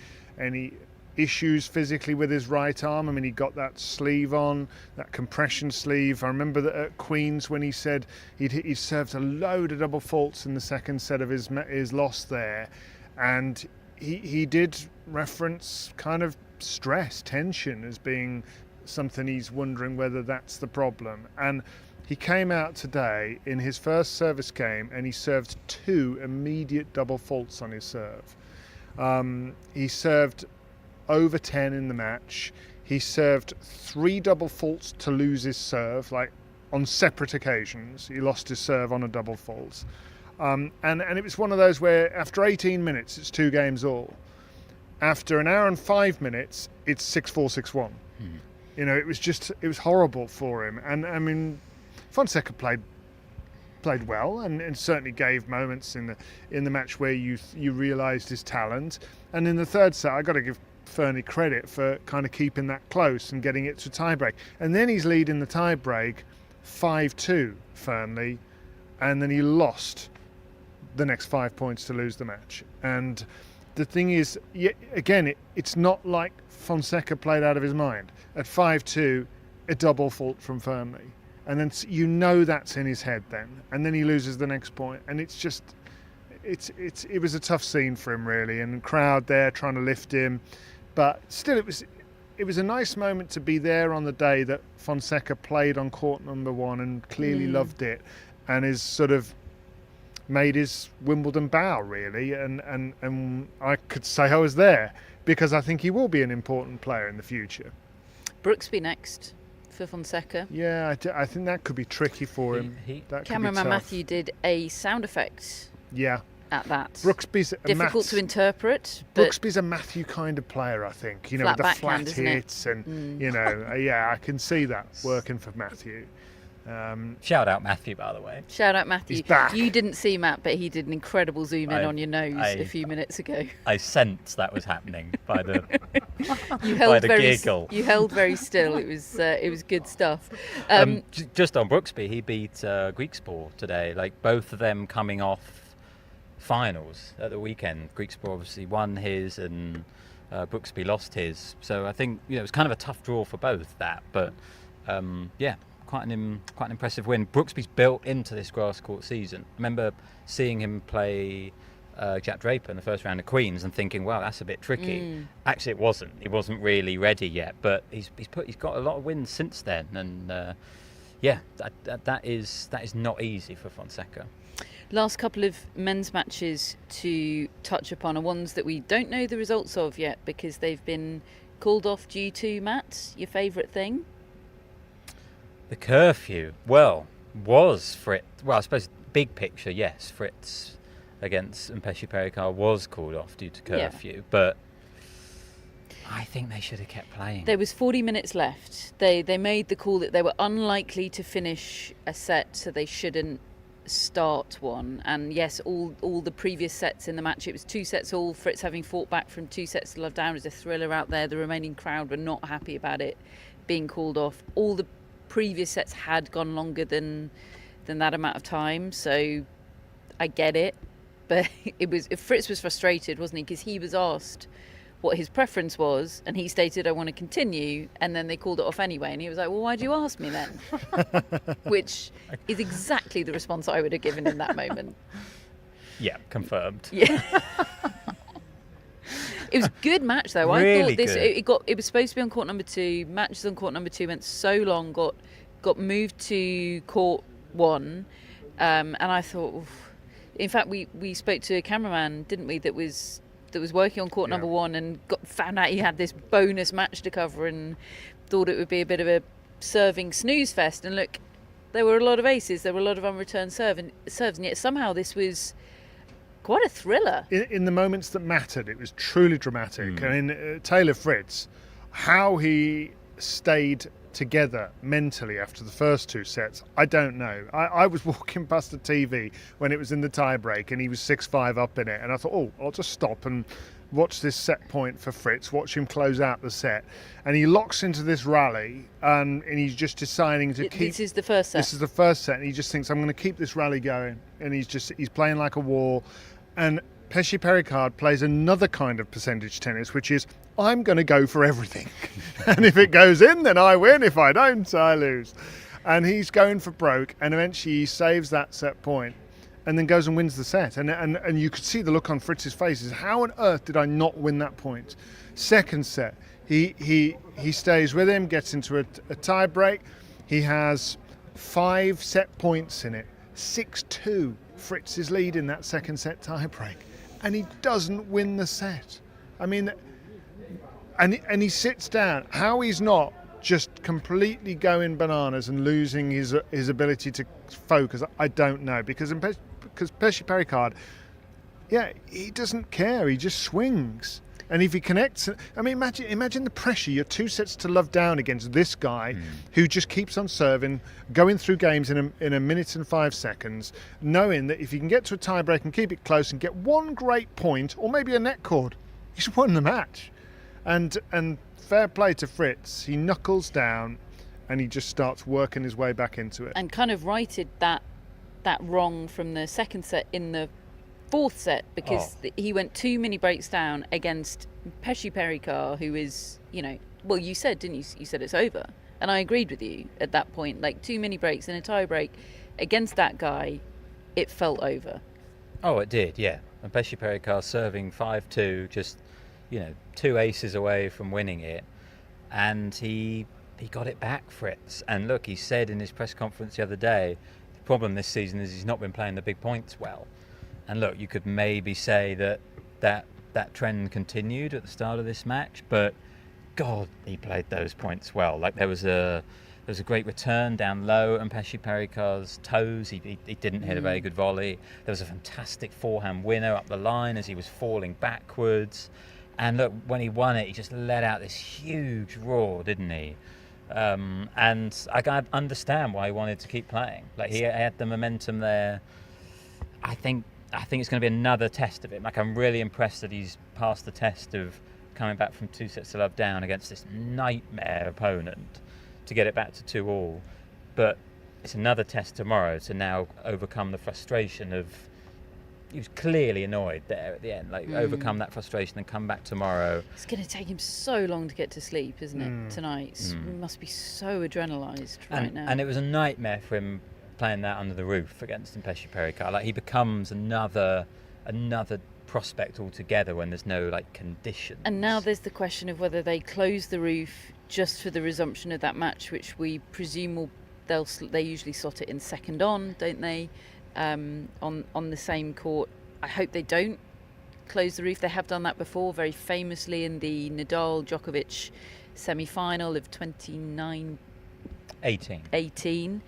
S3: issues physically with his right arm. I mean, he got that sleeve on, that compression sleeve. I remember that at Queen's when he said he served a load of double faults in the second set of his loss there, and he did reference kind of stress, tension as being something he's wondering whether that's the problem. And he came out today in his first service game and he served 2 immediate double faults on his serve. He served over 10 in the match. He served 3 double faults to lose his serve, like on separate occasions. He lost his serve on a double fault. And it was one of those where after 18 minutes, it's 2 games all. After an hour and 5 minutes, it's 6-4, 6-1. It was horrible for him. And I mean, Fonseca played well and certainly gave moments in the match where you realised his talent. And in the third set, I got to give Fernley credit for kind of keeping that close and getting it to tiebreak. And then he's leading the tiebreak 5-2, Fernley, and then he lost the next 5 points to lose the match. And the thing is, again, it's not like Fonseca played out of his mind. At 5-2, a double fault from Fernley. And then that's in his head then. And then he loses the next point. And it's just, it was a tough scene for him really. And the crowd there trying to lift him. But still, it was a nice moment to be there on the day that Fonseca played on court number 1 and clearly loved it. And is sort of made his Wimbledon bow really. And I could say I was there because I think he will be an important player in the future.
S1: Brooksby next for Fonseca.
S3: Yeah, I think that could be tricky for him.
S1: Cameraman Matthew did a sound effect.
S3: Yeah.
S1: At that.
S3: Brooksby's
S1: difficult to interpret.
S3: Brooksby's a Matthew kind of player, I think. With the flat hits and I can see that working for Matthew.
S2: Shout out Matthew, by the way.
S1: Shout out Matthew.
S3: He's back.
S1: You didn't see Matt, but he did an incredible zoom in on your nose a few minutes ago.
S2: I sensed that was happening by the giggle.
S1: You held very still. It was good stuff.
S2: Just on Brooksby, he beat Griekspoor today. Like both of them coming off finals at the weekend. Griekspoor obviously won his and Brooksby lost his. So I think it was kind of a tough draw for both that. But quite an impressive win. Brooksby's built into this grass court season. I remember seeing him play Jack Draper in the first round of Queens and thinking, wow, that's a bit tricky. Actually, it wasn't. He wasn't really ready yet, but he's got a lot of wins since then, and that is not easy for Fonseca.
S1: Last couple of men's matches to touch upon are ones that we don't know the results of yet because they've been called off due to, Matt, your favourite thing?
S2: The curfew, was Fritz. Well, I suppose big picture, yes, Fritz against Pesci Pericard was called off due to curfew, but I think they should have kept playing.
S1: There was 40 minutes left. They made the call that they were unlikely to finish a set, so they shouldn't start one. And yes, all the previous sets in the match, it was 2 sets all. Fritz having fought back from 2 sets to love down as a thriller out there. The remaining crowd were not happy about it being called off. All the previous sets had gone longer than that amount of time, so I get it. But Fritz was frustrated, wasn't he? Because he was asked what his preference was, and he stated, I want to continue, and then they called it off anyway, and he was like, well, why'd you ask me then? Which is exactly the response I would have given in that moment.
S2: Yeah, confirmed.
S1: Yeah. It was a good match though.
S2: Really
S1: I thought this
S2: good.
S1: it was supposed to be on court number 2. Matches on court number 2 went so long, got moved to court 1, and I thought, oof. In fact, we spoke to a cameraman, didn't we, that was working on court number 1 and found out he had this bonus match to cover and thought it would be a bit of a serving snooze fest. And look, there were a lot of aces, there were a lot of unreturned serves, and yet somehow this was quite a thriller.
S3: In the moments that mattered, it was truly dramatic. I mean, Taylor Fritz, how he stayed together mentally after the first 2 sets, I don't know. I was walking past the TV when it was in the tie-break and he was 6-5 up in it, and I thought, I'll just stop and watch this set point for Fritz, watch him close out the set, and he locks into this rally and he's just deciding to keep...
S1: This is the first set.
S3: This is the first set, and he just thinks, I'm going to keep this rally going, and he's playing like a war. And Pesci Pericard plays another kind of percentage tennis, which is, I'm going to go for everything. And if it goes in, then I win. If I don't, I lose. And he's going for broke, and eventually he saves that set point and then goes and wins the set. And you could see the look on Fritz's face is, how on earth did I not win that point? Second set, he stays with him, gets into a tie break. He has 5 set points in it. 6-2. Fritz is leading that second set tie break, and he doesn't win the set. I mean, and he sits down. How he's not just completely going bananas and losing his ability to focus, I don't know. Because Pesci Pericard, he doesn't care. He just swings. And if he connects, I mean, imagine the pressure. You're 2 sets to love down against this guy who just keeps on serving, going through games in a minute and 5 seconds, knowing that if you can get to a tie break and keep it close and get one great point, or maybe a net cord, he's won the match. And fair play to Fritz. He knuckles down and he just starts working his way back into it.
S1: And kind of righted that wrong from the second set in the 4th set, because he went 2 mini breaks down against Pesci Pericard, who is, you said, didn't you? You said it's over. And I agreed with you at that point. Like 2 mini breaks in a tie break against that guy, it felt over.
S2: Oh, it did, yeah. And Pesci Pericard serving 5-2, just, 2 aces away from winning it. And he got it back, Fritz. And look, he said in his press conference the other day, the problem this season is he's not been playing the big points well. And look, you could maybe say that trend continued at the start of this match, but God, he played those points well. Like there was a great return down low on Pesci Pericard's toes. He didn't hit a very good volley. There was a fantastic forehand winner up the line as he was falling backwards. And look, when he won it, he just let out this huge roar, didn't he? And I can understand why he wanted to keep playing. Like he had the momentum there. I think it's going to be another test of him. Like I'm really impressed that he's passed the test of coming back from 2 sets to love down against this nightmare opponent to get it back to 2-2. But it's another test tomorrow to now overcome the frustration of, he was clearly annoyed there at the end, overcome that frustration and come back tomorrow.
S1: It's going to take him so long to get to sleep, isn't it, tonight? He must be so adrenalised right now.
S2: And it was a nightmare for him playing that under the roof against Pesci Pericard. Like he becomes another prospect altogether when there's no conditions.
S1: And now there's the question of whether they close the roof just for the resumption of that match, which we presume they usually slot it in second on, don't they? on the same court. I hope they don't close the roof. They have done that before, very famously in the Nadal-Djokovic semi-final of 2018.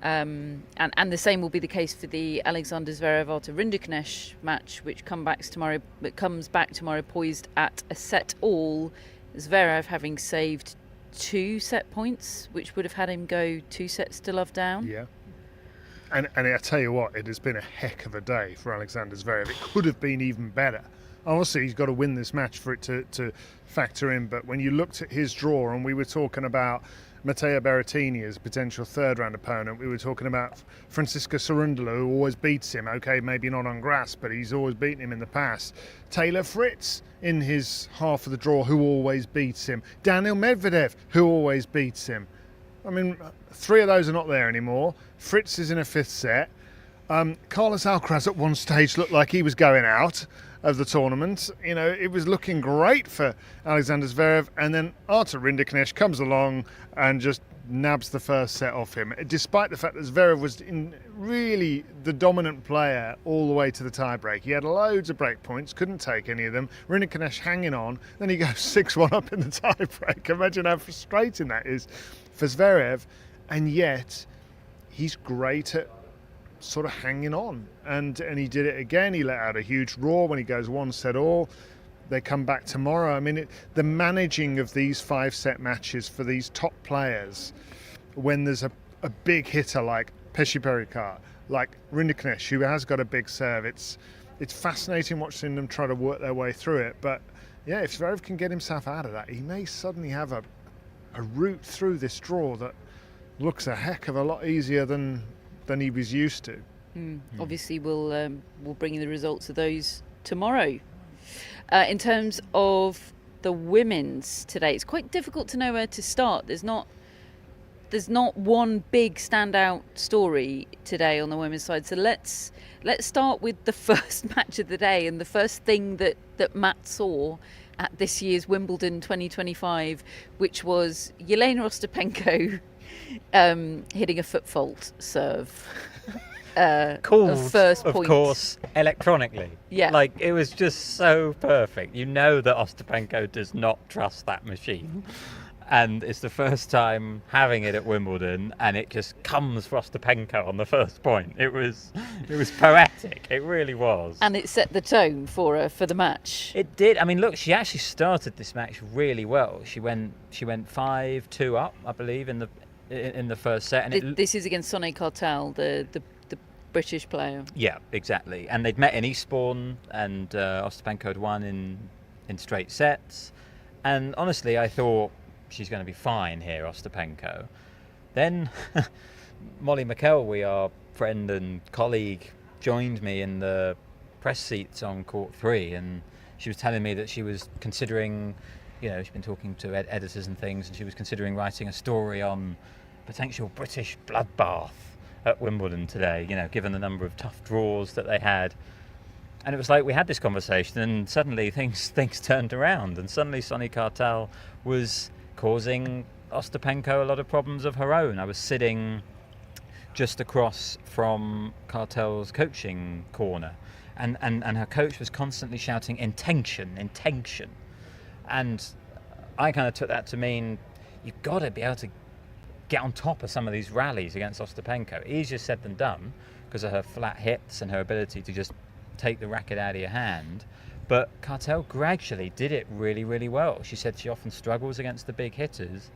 S1: And the same will be the case for the Alexander Zverev-Artur Rinderknecht match, which comes back tomorrow poised at a set all. Zverev having saved 2 set points, which would have had him go 2 sets to love down.
S3: Yeah. And I tell you what, it has been a heck of a day for Alexander Zverev. It could have been even better. Obviously, he's got to win this match for it to factor in. But when you looked at his draw, and we were talking about Matteo Berrettini as a potential third-round opponent, we were talking about Francisco Cerundolo, who always beats him. Okay, maybe not on grass, but he's always beaten him in the past. Taylor Fritz in his half of the draw, who always beats him. Daniil Medvedev, who always beats him. I mean, 3 of those are not there anymore. Fritz is in a 5th set. Carlos Alcaraz at one stage looked like he was going out of the tournament. You know, it was looking great for Alexander Zverev, and then Artur Rinderknecht comes along and just nabs the first set off him, despite the fact that Zverev was really the dominant player all the way to the tie-break. He had loads of break points, couldn't take any of them. Rinderknecht hanging on, then he goes 6-1 up in the tie-break. Imagine how frustrating that is for Zverev, and yet he's great at sort of hanging on, and he did it again. He let out a huge roar when he goes 1 set all. They come back tomorrow. I mean, the managing of these 5-set matches for these top players, when there's a big hitter like Pesci-Pericard, like Rinderknecht, who has got a big serve, it's fascinating watching them try to work their way through it. But yeah, if Zverev can get himself out of that, he may suddenly have a route through this draw that looks a heck of a lot easier than he was used to.
S1: Obviously, we'll bring you the results of those tomorrow. In terms of the women's today, it's quite difficult to know where to start. There's not one big standout story today on the women's side. So let's start with the first match of the day, and the first thing that Matt saw at this year's Wimbledon 2025, which was Yelena Ostapenko hitting a foot fault serve.
S2: Called,
S1: first point.
S2: of course, electronically.
S1: Yeah.
S2: Like, it was just so perfect. You know that Ostapenko does not trust that machine. And it's the first time having it at Wimbledon, and it just comes for Ostapenko on the first point. It was poetic. It really was.
S1: And it set the tone for her for the match.
S2: It did. I mean, look, she actually started this match really well. She went 5-2 up, I believe, in the first set. And
S1: this is against Sonny Cartel, the British player.
S2: Yeah, exactly. And they'd met in Eastbourne, and Ostapenko had won in straight sets. And honestly, I thought she's going to be fine here, Ostapenko. Then Molly McElwee, our friend and colleague, joined me in the press seats on court 3, and she was telling me that she was considering, you know, she's been talking to editors and things, and she was considering writing a story on potential British bloodbath at Wimbledon today, you know, given the number of tough draws that they had. And it was like we had this conversation, and suddenly things turned around, and suddenly Sonny Cartel was causing Ostapenko a lot of problems of her own. I was sitting just across from Cartel's coaching corner, and her coach was constantly shouting intention. And I kind of took that to mean you've got to be able to get on top of some of these rallies against Ostapenko. Easier said than done because of her flat hits and her ability to just take the racket out of your hand. But Cartel gradually did it really, really well. She said she often struggles against the big hitters,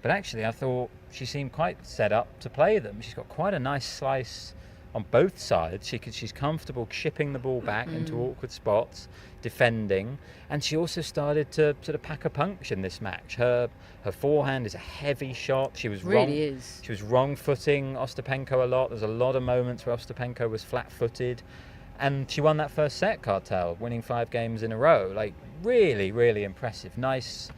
S2: but actually I thought she seemed quite set up to play them. She's got quite a nice slice on both sides. She's comfortable chipping the ball back into awkward spots, defending, and she also started to sort of pack a punch in this match. Her forehand is a heavy shot. She was wrong-footing Ostapenko a lot. There's a lot of moments where Ostapenko was flat-footed. And she won that first set, Cartel, winning 5 games in a row. Like, really, really impressive. Nice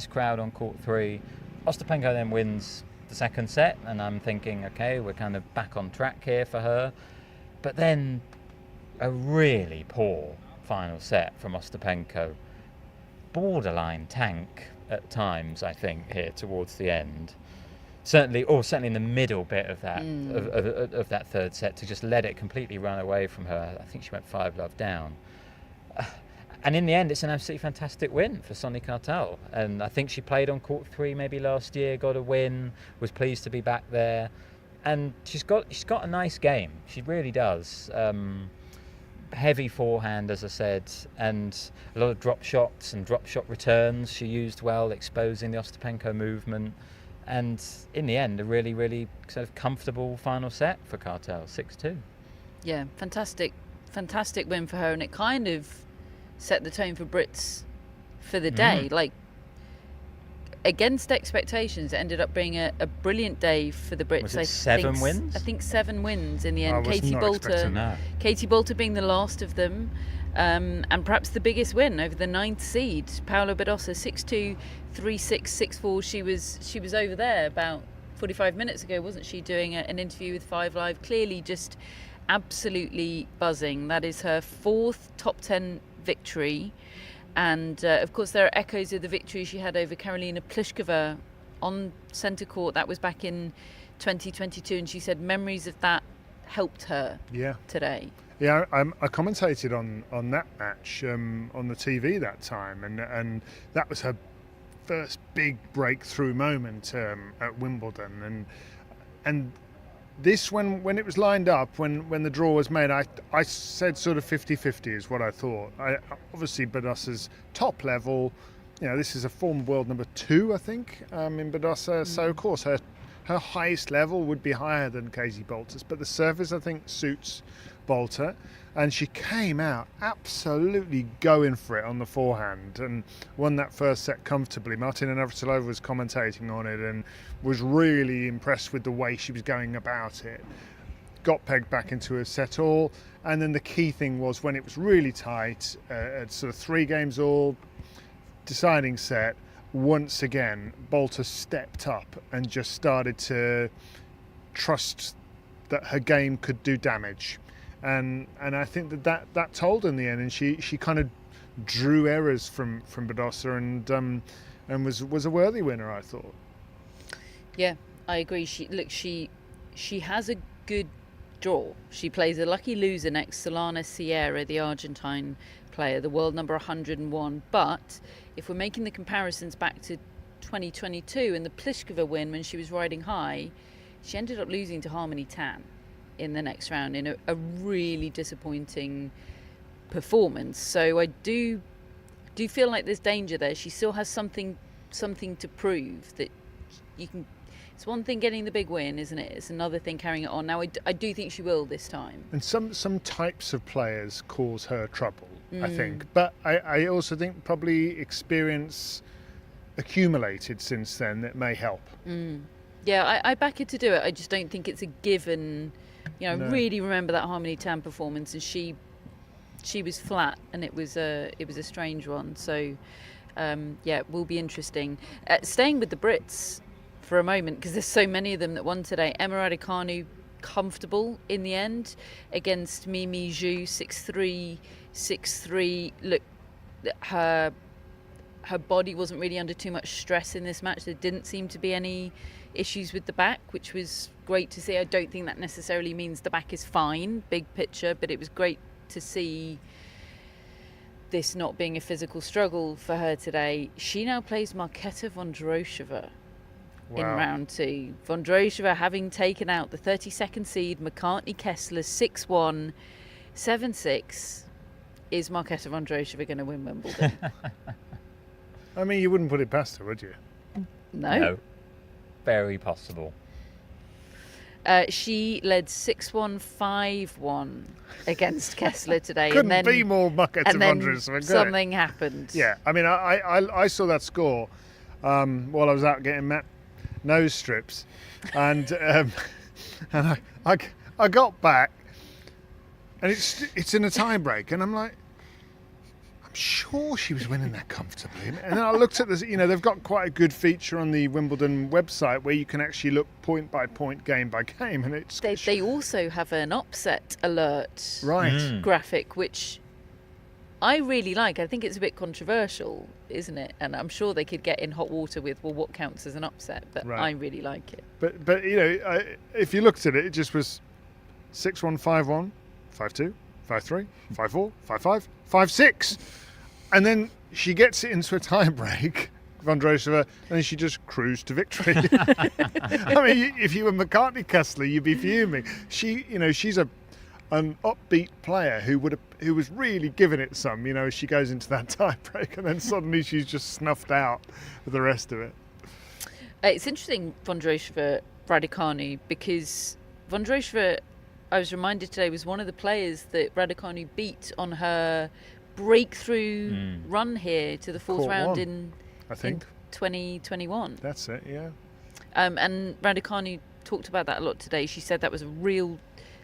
S2: crowd on court 3. Ostapenko then wins the second set, and I'm thinking, okay, we're kind of back on track here for her. But then a really poor final set from Ostapenko. Borderline tank at times, I think, here towards the end. certainly in the middle bit of that of that third set, to just let it completely run away from her. I think she went 5-love down. And in the end, it's an absolutely fantastic win for Sonia Cartel. And I think she played on court 3 maybe last year, got a win, was pleased to be back there. And she's got a nice game. She really does. Heavy forehand, as I said, and a lot of drop shots and drop shot returns she used well, exposing the Ostapenko movement. And in the end, a really, really sort of comfortable final set for Cartel, 6-2.
S1: Yeah, fantastic win for her, and it kind of set the tone for Brits for the day. Like, against expectations, it ended up being a brilliant day for the Brits.
S2: Was it 7 wins?
S1: I think 7 wins in the end.
S3: I was not expecting that.
S1: Katie Boulter being the last of them, and perhaps the biggest win over the 9th seed, Paola Badosa, 6-2, 3-6, 6-4. She was over there about 45 minutes ago, wasn't she, doing an interview with 5 Live, clearly just absolutely buzzing. That is her 4th top 10 victory, and of course there are echoes of the victory she had over Karolina Pliskova on centre court. That was back in 2022, and she said memories of that helped her today.
S3: Yeah, I commentated on that match on the TV that time, and that was her first big breakthrough moment at Wimbledon, and this, when it was lined up, when the draw was made, I said sort of 50-50 is what I thought. Obviously Badosa's top level, this is a former world number 2, I think, in Badosa. So of course her highest level would be higher than Katie Boulter's, but the surface I think suits Boulter, and she came out absolutely going for it on the forehand and won that first set comfortably. Martina Navratilova was commentating on it and was really impressed with the way she was going about it. Got pegged back into a set all, and then the key thing was when it was really tight, at sort of 3 games all, deciding set, once again Boulter stepped up and just started to trust that her game could do damage. And I think that told in the end, and she kind of drew errors from Badosa and was a worthy winner, I thought.
S1: Yeah, I agree. She has a good draw. She plays a lucky loser next, Solana Sierra, the Argentine player, the world number 101. But if we're making the comparisons back to 2022 and the Pliskova win when she was riding high, she ended up losing to Harmony Tan in the next round in a really disappointing performance. So I do feel like there's danger there. She still has something to prove that you can. It's one thing getting the big win, isn't it? It's another thing carrying it on. Now I do think she will this time.
S3: And some types of players cause her trouble, I think. But I also think probably experience accumulated since then that may help.
S1: Yeah, I back her to do it. I just don't think it's a given. I
S3: No.
S1: really remember that Harmony Tan performance, and she was flat, and it was a strange one. So it will be interesting. Staying with the Brits for a moment, because there's so many of them that won today. Emma Raducanu comfortable in the end against Mimi Zhu, 6-3, 6-3. Look, her body wasn't really under too much stress in this match. There didn't seem to be any issues with the back, which was great to see. I don't think that necessarily means the back is fine, big picture, but it was great to see this not being a physical struggle for her today. She now plays Marketa Vondrousova in round 2. Vondrousova having taken out the 32nd seed McCartney Kessler 6-1, 7-6. Is Marketa Vondrousova going to win Wimbledon?
S3: I mean, you wouldn't put it past her, would you?
S1: No.
S2: Very possible.
S1: She led 6-1, 5-1 against Kessler today.
S3: Couldn't
S1: and then,
S3: be more Marketa Vondrousova.
S1: Something happened.
S3: Yeah, I mean, I saw that score while I was out getting nose strips, and I got back, and it's in a tie break, and I'm like, I'm sure she was winning that comfortably. And then I looked at this, they've got quite a good feature on the Wimbledon website where you can actually look point by point, game by game, and it's
S1: they also have an upset alert
S3: right
S1: graphic, which I really like. I think it's a bit controversial, isn't it? And I'm sure they could get in hot water with, well, what counts as an upset? But
S3: Right.
S1: I really like it.
S3: But you know, if you looked at it, it just was 6-1, 5-1, 5-2, 5-3, 5-4, 5-5, 5-6, and then she gets it into a tie break, Vondrousova, and then she just cruised to victory. I mean, if you were McCartney Kessler, you'd be fuming. She's an upbeat player who was really giving it some. You know, as she goes into that tie break, and then suddenly she's just snuffed out for the rest of it.
S1: It's interesting, Vondrousova, Raducanu, because Vondrousova, I was reminded today, was one of the players that Raducanu beat on her breakthrough run here to the fourth
S3: Court
S1: round
S3: one,
S1: in 2021.
S3: That's it, yeah.
S1: And Raducanu talked about that a lot today. She said that was a real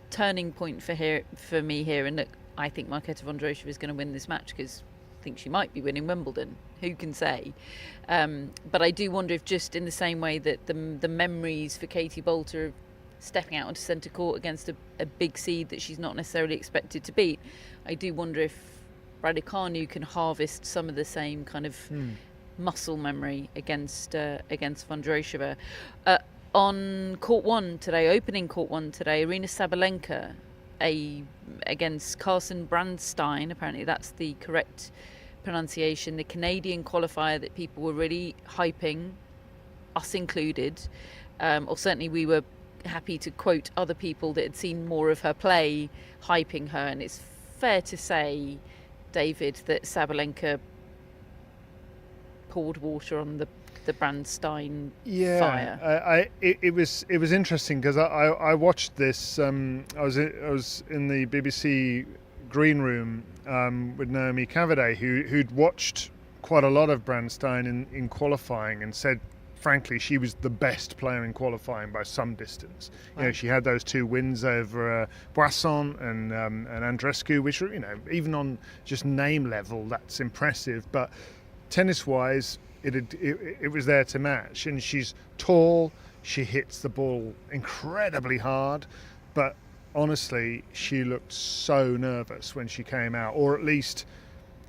S1: turning point for me here, and look, I think Marketa Vondrousova is going to win this match because I think she might be winning Wimbledon. Who can say? But I do wonder if, just in the same way that the memories for Katie Boulter of stepping out onto centre court against a big seed that she's not necessarily expected to beat, I do wonder if Raducanu can harvest some of the same kind of muscle memory against Vondrousova. On court one today, opening court one today, Arina Sabalenka against Carson Brandstein. Apparently that's the correct pronunciation. The Canadian qualifier that people were really hyping, us included, or certainly we were happy to quote other people that had seen more of her play, hyping her. And it's fair to say, David, that Sabalenka poured water on the Brandstein fire.
S3: It was interesting because I watched this. I was in the BBC green room with Naomi Cavaday, who'd watched quite a lot of Brandstein in qualifying, and said, frankly, she was the best player in qualifying by some distance. Wow. You know, she had those 2 wins over Boisson and Andreescu, which are, you know, even on just name level, that's impressive. But tennis-wise, it was there to match. And she's tall, she hits the ball incredibly hard, but honestly, she looked so nervous when she came out, or at least,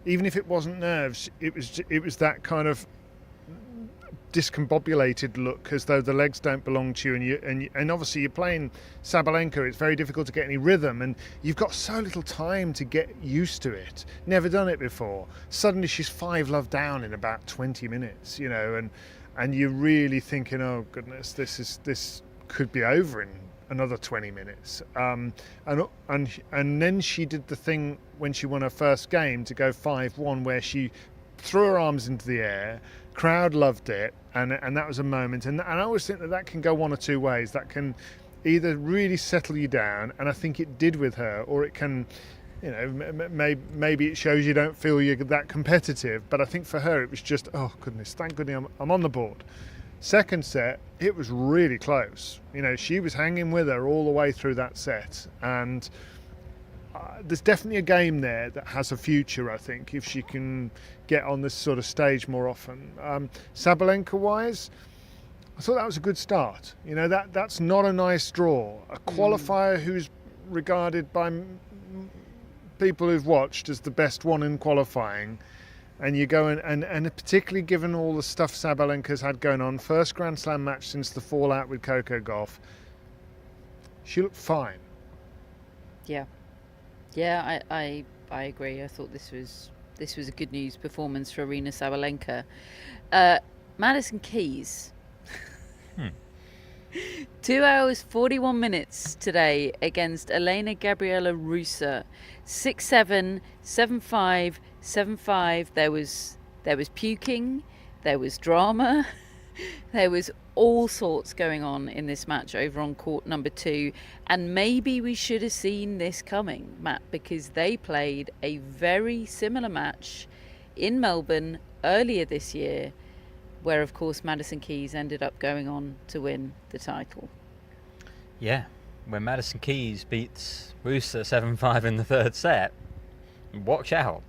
S3: even if it wasn't nerves, it was that kind of discombobulated look, as though the legs don't belong to you, and obviously you're playing Sabalenka. It's very difficult to get any rhythm, and you've got so little time to get used to it. Never done it before. Suddenly she's 5-love down in about 20 minutes, you know, and you're really thinking, oh goodness, this could be over in another 20 minutes. And then she did the thing when she won her first game to go 5-1, where she threw her arms into the air. Crowd loved it, and that was a moment. And I always think that can go one or two ways. That can either really settle you down, and I think it did with her, or it can, you know, maybe it shows you don't feel you're that competitive. But I think for her it was just, oh goodness, thank goodness I'm on the board. Second set, it was really close. You know, she was hanging with her all the way through that set, and there's definitely a game there that has a future, I think, if she can get on this sort of stage more often. Sabalenka-wise, I thought that was a good start. You know, that's not a nice draw. A qualifier who's regarded by people who've watched as the best one in qualifying, and you go and particularly given all the stuff Sabalenka's had going on, first Grand Slam match since the fallout with Coco Gauff, she looked fine.
S1: Yeah, I agree. I thought this was a good news performance for Arina Sabalenka. Madison Keys. 2 hours 41 minutes today against Elena Gabriela Rusa. 6-7, 7-5, 7-5. There was puking, there was drama, there was all sorts going on in this match over on court number 2, and maybe we should have seen this coming, Matt, because they played a very similar match in Melbourne earlier this year, where of course Madison Keys ended up going on to win the title.
S2: Yeah, when Madison Keys beats Rusa 7-5 in the third set, watch out.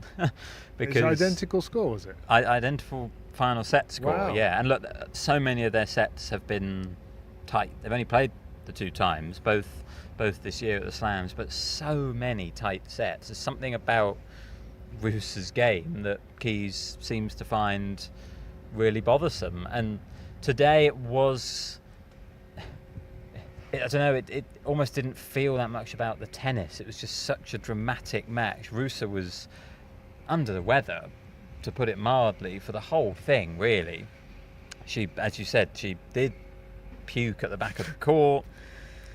S2: Because
S3: it's identical score, was it?
S2: Identical final set score.
S3: Wow.
S2: Yeah, and look, so many of their sets have been tight. They've only played the 2 times, both this year at the Slams, but so many tight sets. There's something about Ruse's game that Keys seems to find really bothersome. And today it was, I don't know, it almost didn't feel that much about the tennis. It was just such a dramatic match. Ruse was under the weather, to put it mildly, for the whole thing, really. She, as you said, she did puke at the back of the court.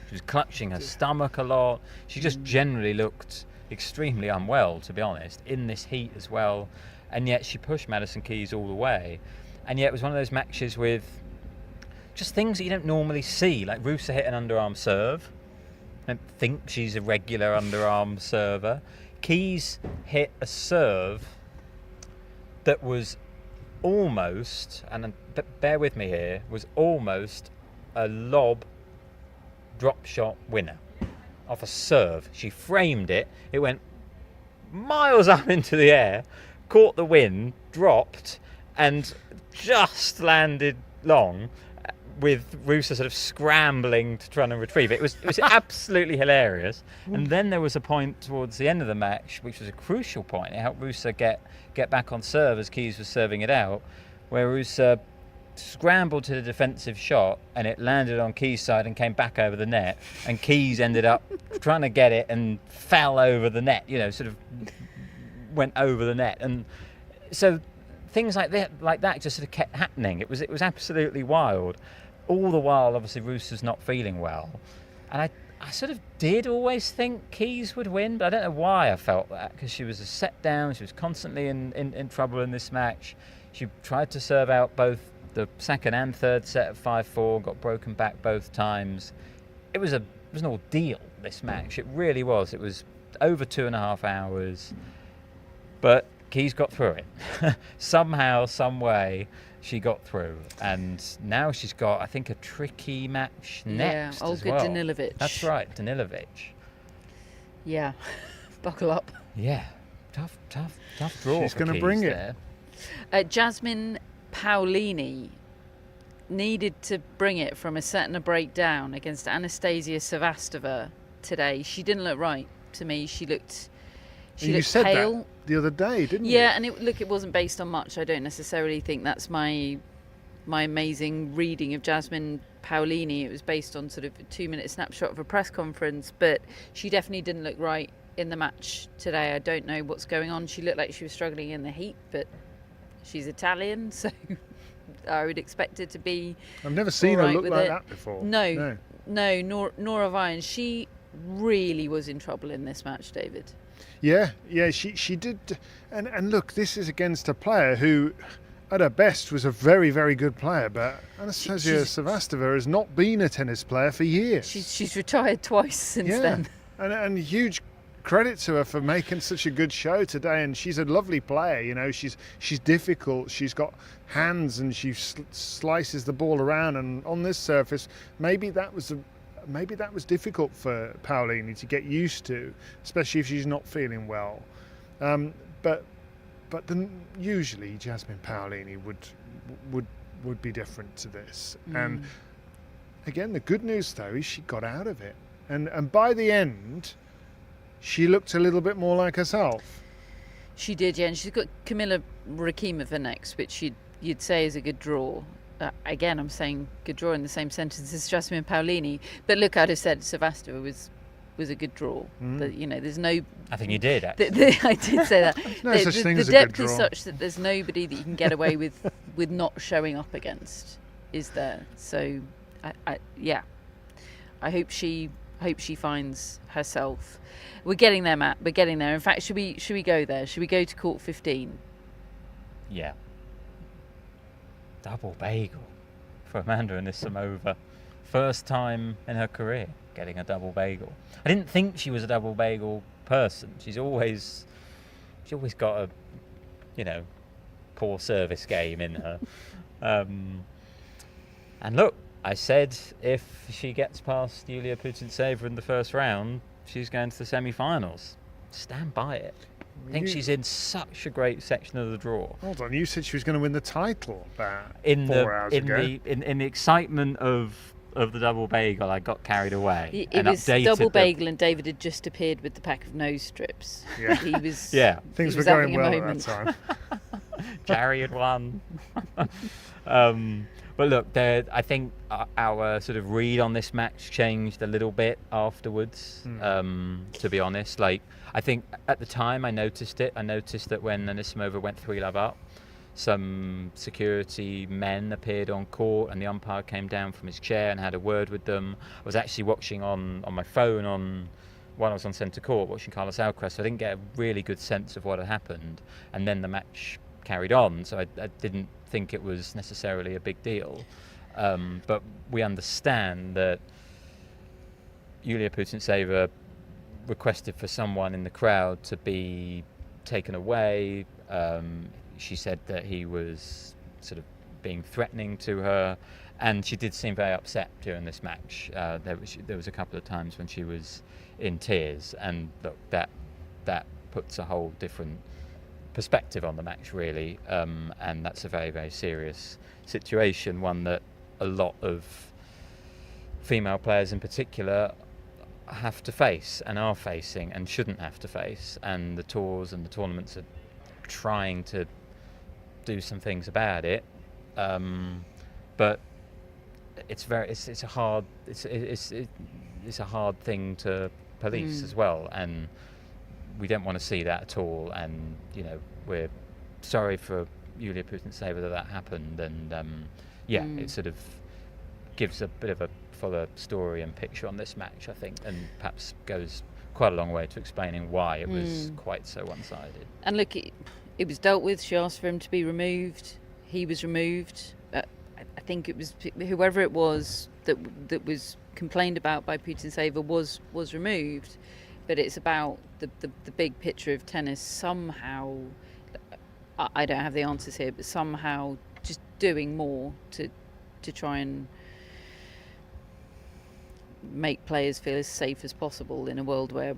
S2: She was clutching her stomach a lot. She just generally looked extremely unwell, to be honest, in this heat as well. And yet she pushed Madison Keys all the way. And yet it was one of those matches with just things that you don't normally see, like Ruse hit an underarm serve. I don't think she's a regular underarm server. Keys hit a serve that was almost, and bear with me here, was almost a lob drop shot winner off a serve. She framed it, it went miles up into the air, caught the wind, dropped, and just landed long, with Ruse sort of scrambling to try and retrieve it. It was absolutely hilarious. And then there was a point towards the end of the match, which was a crucial point. It helped Ruse get back on serve as Keys was serving it out, where Ruse scrambled to the defensive shot and it landed on Keys' side and came back over the net. And Keys ended up trying to get it and fell over the net, sort of went over the net. And so things like that just sort of kept happening. It was absolutely wild. All the while, obviously, Ruse was not feeling well. And I sort of did always think Keys would win, but I don't know why I felt that, because she was a set down. She was constantly in trouble in this match. She tried to serve out both the second and third set of 5-4, got broken back both times. It was an ordeal, this match. It really was. It was over 2.5 hours. But Keys got through it. Somehow, some way, she got through. And now she's got, I think, a tricky match next as well.
S1: Danilovic.
S2: That's right, Danilovic.
S1: Yeah, buckle up.
S2: Yeah, tough draw.
S3: She's going to bring it.
S1: Jasmine Paolini needed to bring it from a set and a break down against Anastasia Sevastova today. She didn't look right to me. She looked
S3: said
S1: pale.
S3: That the other day, didn't you?
S1: Yeah, and it wasn't based on much. I don't necessarily think that's my amazing reading of Jasmine Paolini. It was based on sort of a 2-minute snapshot of a press conference, but she definitely didn't look right in the match today. I don't know what's going on. She looked like she was struggling in the heat, but she's Italian, so I would expect her to be.
S3: I've never seen her look like
S1: it.
S3: that before.
S1: No, nor have I. And she really was in trouble in this match, David.
S3: Yeah, she did. And look, this is against a player who, at her best, was a very, very good player. But Anastasia Sevastova has not been a tennis player for years.
S1: She's retired twice since then.
S3: And huge credit to her for making such a good show today. And she's a lovely player. She's difficult. She's got hands, and she slices the ball around. And on this surface, maybe that was difficult for Paolini to get used to, especially if she's not feeling well. But then usually Jasmine Paolini would be different to this. And again, the good news though is she got out of it, and by the end, she looked a little bit more like herself.
S1: She did, yeah, and she's got Kamila Rakimova next, which you'd say is a good draw. Again, I'm saying good draw in the same sentence as Jasmine Paolini. But look, I'd have said Sevastova was a good draw. But, there's no.
S2: I think you did, actually.
S1: I did say that.
S3: No such thing as a
S1: good draw. The depth
S3: is
S1: such that there's nobody that you can get away with not showing up against, is there? So, I hope she finds herself. We're getting there, Matt. We're getting there. In fact, should we go there? Should we go to court 15?
S2: Yeah. Double bagel for Amanda Anisimova. First time in her career getting a double bagel. I didn't think she was a double bagel person. She's always got a, poor service game in her. And look, I said if she gets past Yulia Putintseva in the first round, she's going to the semi-finals. Stand by it. I think she's in such a great section of the draw.
S3: Hold on, you said she was going to win the title
S2: in
S3: 4 hours ago.
S2: In the excitement of of the double bagel, I got carried away.
S1: It
S2: and
S1: was
S2: updated
S1: double
S2: the-
S1: bagel, and David had just appeared with the pack of nose strips.
S3: Yeah.
S1: He was.
S2: Yeah.
S3: Things
S1: he
S3: were
S1: was
S3: going
S1: having a
S3: well at
S1: moment.
S3: that time.
S2: Jarry had won. But look, I think our sort of read on this match changed a little bit afterwards. To be honest, like I think at the time I noticed it. I noticed that when Anisimova went 3-love up, some security men appeared on court, and the umpire came down from his chair and had a word with them. I was actually watching on my phone while I was on centre court watching Carlos Alcaraz, so I didn't get a really good sense of what had happened. And then the match carried on, so I didn't think it was necessarily a big deal. But we understand that Yulia Putintseva requested for someone in the crowd to be taken away. She said that he was sort of being threatening to her, and she did seem very upset during this match. There was a couple of times when she was in tears, and look, that puts a whole different perspective on the match, really, and that's a very, very serious situation, one that a lot of female players in particular have to face and are facing and shouldn't have to face, and the tours and the tournaments are trying to do some things about it, but it's a hard thing to police as well, and we don't want to see that at all. And we're sorry for Yulia Putintseva that happened, and it sort of gives a bit of a fuller story and picture on this match, I think, and perhaps goes quite a long way to explaining why it was quite so one-sided.
S1: And look, it was dealt with. She asked for him to be removed. He was removed. I think it was whoever it was that was complained about by Putintseva was removed. But it's about the big picture of tennis. Somehow, I don't have the answers here, but somehow just doing more to try and make players feel as safe as possible in a world where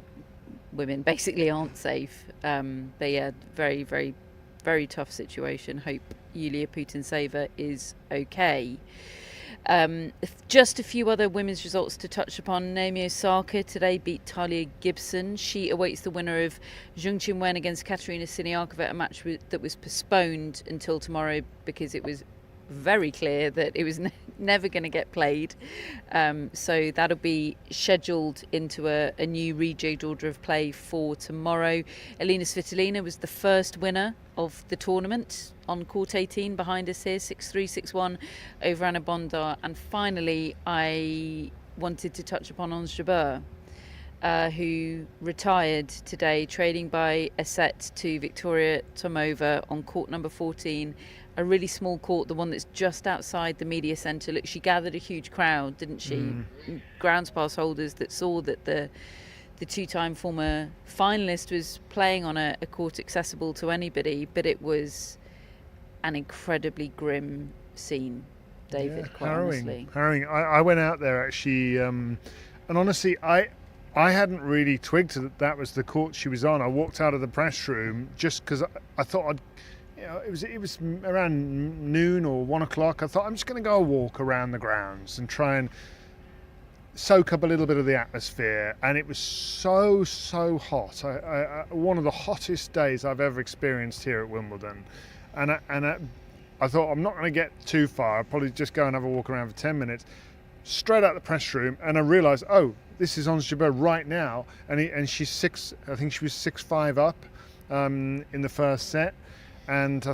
S1: women basically aren't safe. But yeah, very, very, very tough situation. Hope Yulia Putintseva is okay. Just a few other women's results to touch upon. Naomi Osaka today beat Talia Gibson. She awaits the winner of Zheng Qinwen against Katerina Siniakova, a match that was postponed until tomorrow because it was very clear that it was never going to get played. So that'll be scheduled into a new rejigged order of play for tomorrow. Elina Svitolina was the first winner of the tournament on court 18 behind us here, 6-3, 6-1 over Anna Bondar. And finally, I wanted to touch upon Ons Jabeur, who retired today, trading by a set to Victoria Tomova on court number 14. A really small court, the one that's just outside the media centre. Look, she gathered a huge crowd, didn't she? Grounds pass holders that saw that the two-time former finalist was playing on a court accessible to anybody, but it was an incredibly grim scene, David, quite honestly.
S3: Harrowing. I went out there actually, and honestly, I hadn't really twigged that was the court she was on. I walked out of the press room just because I thought it was around noon or 1 o'clock. I thought I'm just going to go a walk around the grounds and try and soak up a little bit of the atmosphere. And it was so hot. One of the hottest days I've ever experienced here at Wimbledon. And I thought I'm not going to get too far. I'll probably just go and have a walk around for 10 minutes. Straight out the press room, and I realised, this is Ons Jabeur right now, and she's I think she was 6-5 up in the first set. And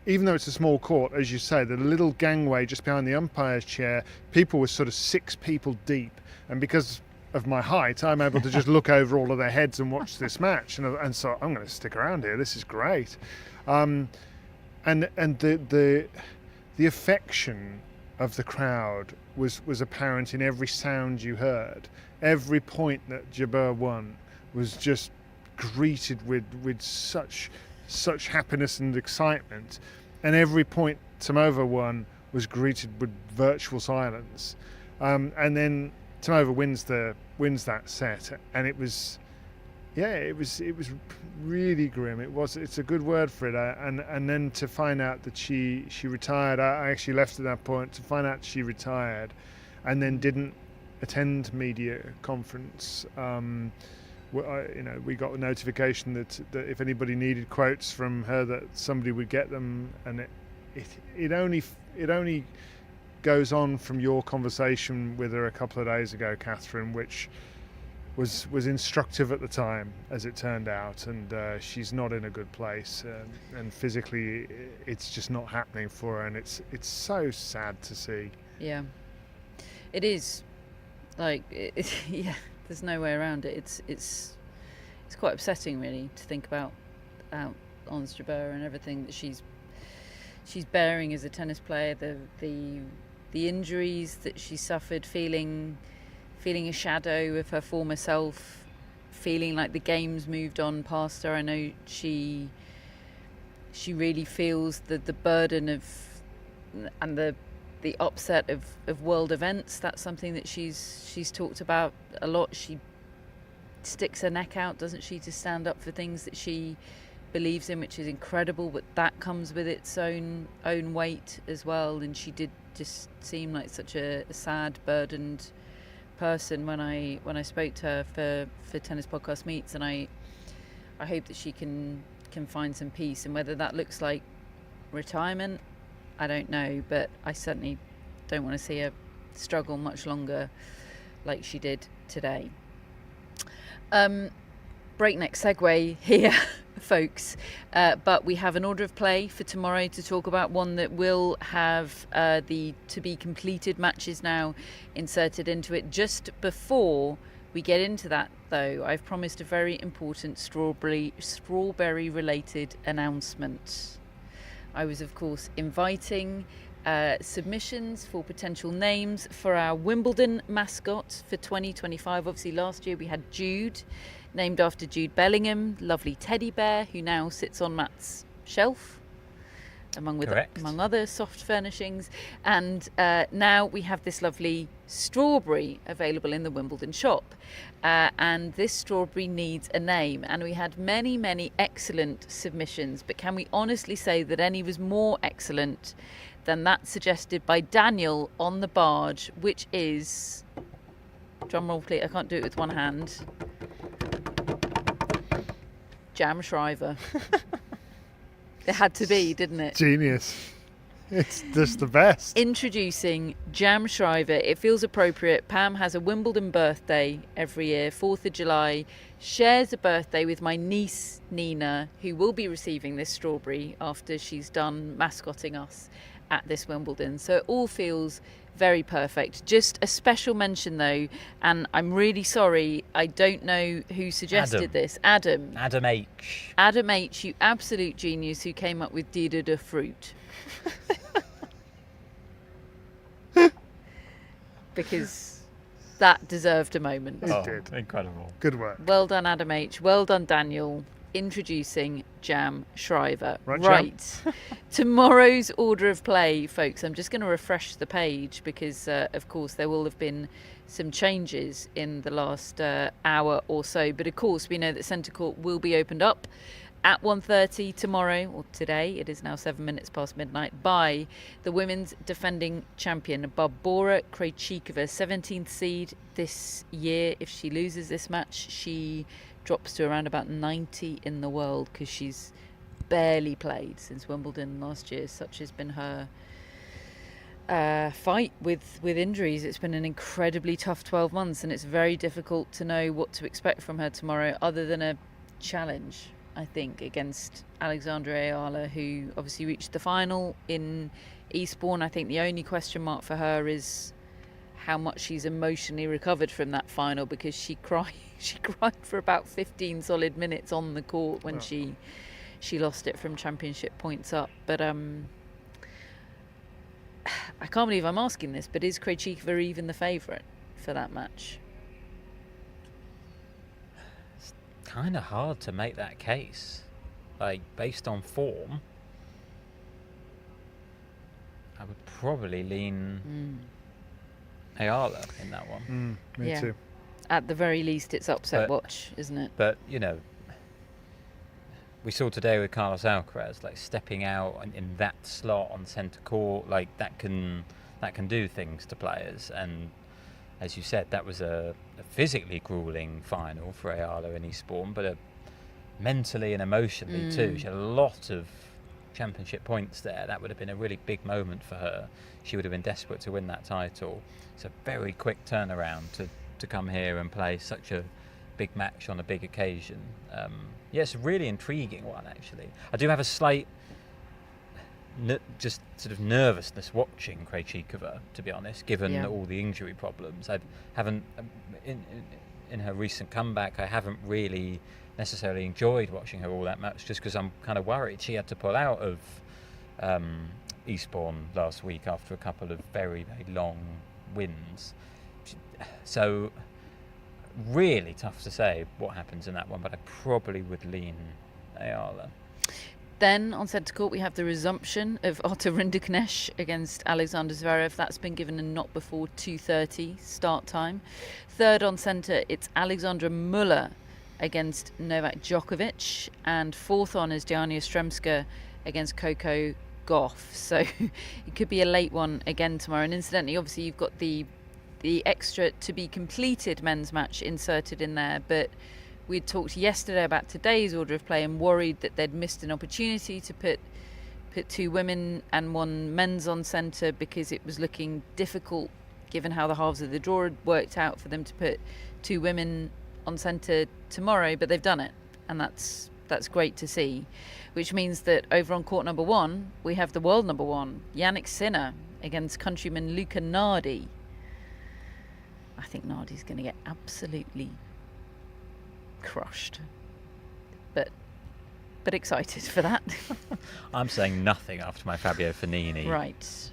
S3: even though it's a small court, as you say, the little gangway just behind the umpire's chair, people were sort of 6 people deep. And because of my height, I'm able to just look over all of their heads and watch this match. And so I'm going to stick around here. This is great. And the affection of the crowd was apparent in every sound you heard. Every point that Jabeur won was just greeted with such happiness and excitement, and every point Tomova won was greeted with virtual silence, and then Tomova wins that set, and it was Yeah, it was really grim. It's a good word for it. And then to find out that she retired, I actually left at that point to find out she retired, and then didn't attend media conference. We got a notification that if anybody needed quotes from her, that somebody would get them, and it only goes on from your conversation with her a couple of days ago, Catherine, which was instructive at the time, as it turned out, and she's not in a good place, and physically it's just not happening for her, and it's so sad to see.
S1: Yeah, it is. Like, yeah, there's no way around it. It's quite upsetting, really, to think about Ons Jabeur and everything that she's bearing as a tennis player, the injuries that she suffered, feeling a shadow of her former self, feeling like the game's moved on past her. I know she really feels the burden of and the upset of world events. That's something that she's talked about a lot. She sticks her neck out, doesn't she, to stand up for things that she believes in, which is incredible, but that comes with its own weight as well. And she did just seem like such a sad, burdened person when I spoke to her for Tennis Podcast Meets, and I hope that she can find some peace, and whether that looks like retirement, I don't know, but I certainly don't want to see her struggle much longer like she did today. Breakneck segue here, folks, but we have an order of play for tomorrow to talk about, one that will have the to be completed matches now inserted into it. Just before we get into that, though, I've promised a very important strawberry related announcement. I was, of course, inviting submissions for potential names for our Wimbledon mascot for 2025. Obviously, last year we had Jude, named after Jude Bellingham, lovely teddy bear who now sits on Matt's shelf, among other soft furnishings. And now we have this lovely strawberry available in the Wimbledon shop. And this strawberry needs a name. And we had many excellent submissions, but can we honestly say that any was more excellent than that suggested by Daniel on the barge, which is, drum roll please, I can't do it with one hand, Jam Shriver. It had to be, didn't it?
S3: Genius. It's just the best.
S1: Introducing Jam Shriver. It feels appropriate. Pam has a Wimbledon birthday every year, 4th of July. Shares a birthday with my niece, Nina, who will be receiving this strawberry after she's done mascotting us at this Wimbledon. So it all feels very perfect. Just a special mention, though, and I'm really sorry, I don't know who suggested this. Adam H, you absolute genius, who came up with Dida de Fruit. Because that deserved a moment.
S3: It did.
S2: Incredible.
S3: Good work.
S1: Well done, Adam H. Well done, Daniel. Introducing Jam Shriver.
S3: Right.
S1: Tomorrow's order of play, folks. I'm just going to refresh the page because, of course, there will have been some changes in the last hour or so. But, of course, we know that Centre Court will be opened up at 1:30 tomorrow, or today. It is now 7 minutes past midnight, by the women's defending champion, Barbora Krejcikova, 17th seed this year. If she loses this match, she drops to around about 90 in the world, because she's barely played since Wimbledon last year. Such has been her fight with injuries. It's been an incredibly tough 12 months, and it's very difficult to know what to expect from her tomorrow, other than a challenge, I think, against Alexandra Ayala, who obviously reached the final in Eastbourne. I think the only question mark for her is how much she's emotionally recovered from that final, because she cried for about 15 solid minutes on the court when she lost it from championship points up. But I can't believe I'm asking this, but is Krejcikova even the favourite for that match?
S2: It's kind of hard to make that case. Like, based on form, I would probably lean Ayala in that one.
S3: Me too.
S1: At the very least, it's upset watch, isn't it?
S2: But, you know, we saw today with Carlos Alcaraz, like stepping out in that slot on centre court, like that can do things to players. And as you said, that was a physically grueling final for Ayala in Eastbourne, but mentally and emotionally too. She had a lot of championship points there. That would have been a really big moment for her. She would have been desperate to win that title. It's a very quick turnaround to come here and play such a big match on a big occasion. It's a really intriguing one, actually. I do have a slight just sort of nervousness watching Krejcikova, to be honest, given all the injury problems. I haven't in her recent comeback, I haven't really necessarily enjoyed watching her all that much, just because I'm kind of worried she had to pull out of Eastbourne last week after a couple of very, very long wins. So really tough to say what happens in that one, but I probably would lean Ayala.
S1: Then on centre court we have the resumption of Otto Rinderknecht against Alexander Zverev. That's been given a not before 2:30 start time. Third on centre, it's Alexandra Muller against Novak Djokovic, and fourth on is Diana Yastremska against Coco Gauff. So it could be a late one again tomorrow. And incidentally, obviously you've got the extra to be completed men's match inserted in there, but we'd talked yesterday about today's order of play and worried that they'd missed an opportunity to put two women and one men's on centre, because it was looking difficult given how the halves of the draw had worked out for them to put two women on centre tomorrow, but they've done it, and that's great to see, which means that over on court number one we have the world number one Jannik Sinner against countryman Luca Nardi. I think Nardi's going to get absolutely crushed, but excited for that.
S2: I'm saying nothing after my Fabio Fognini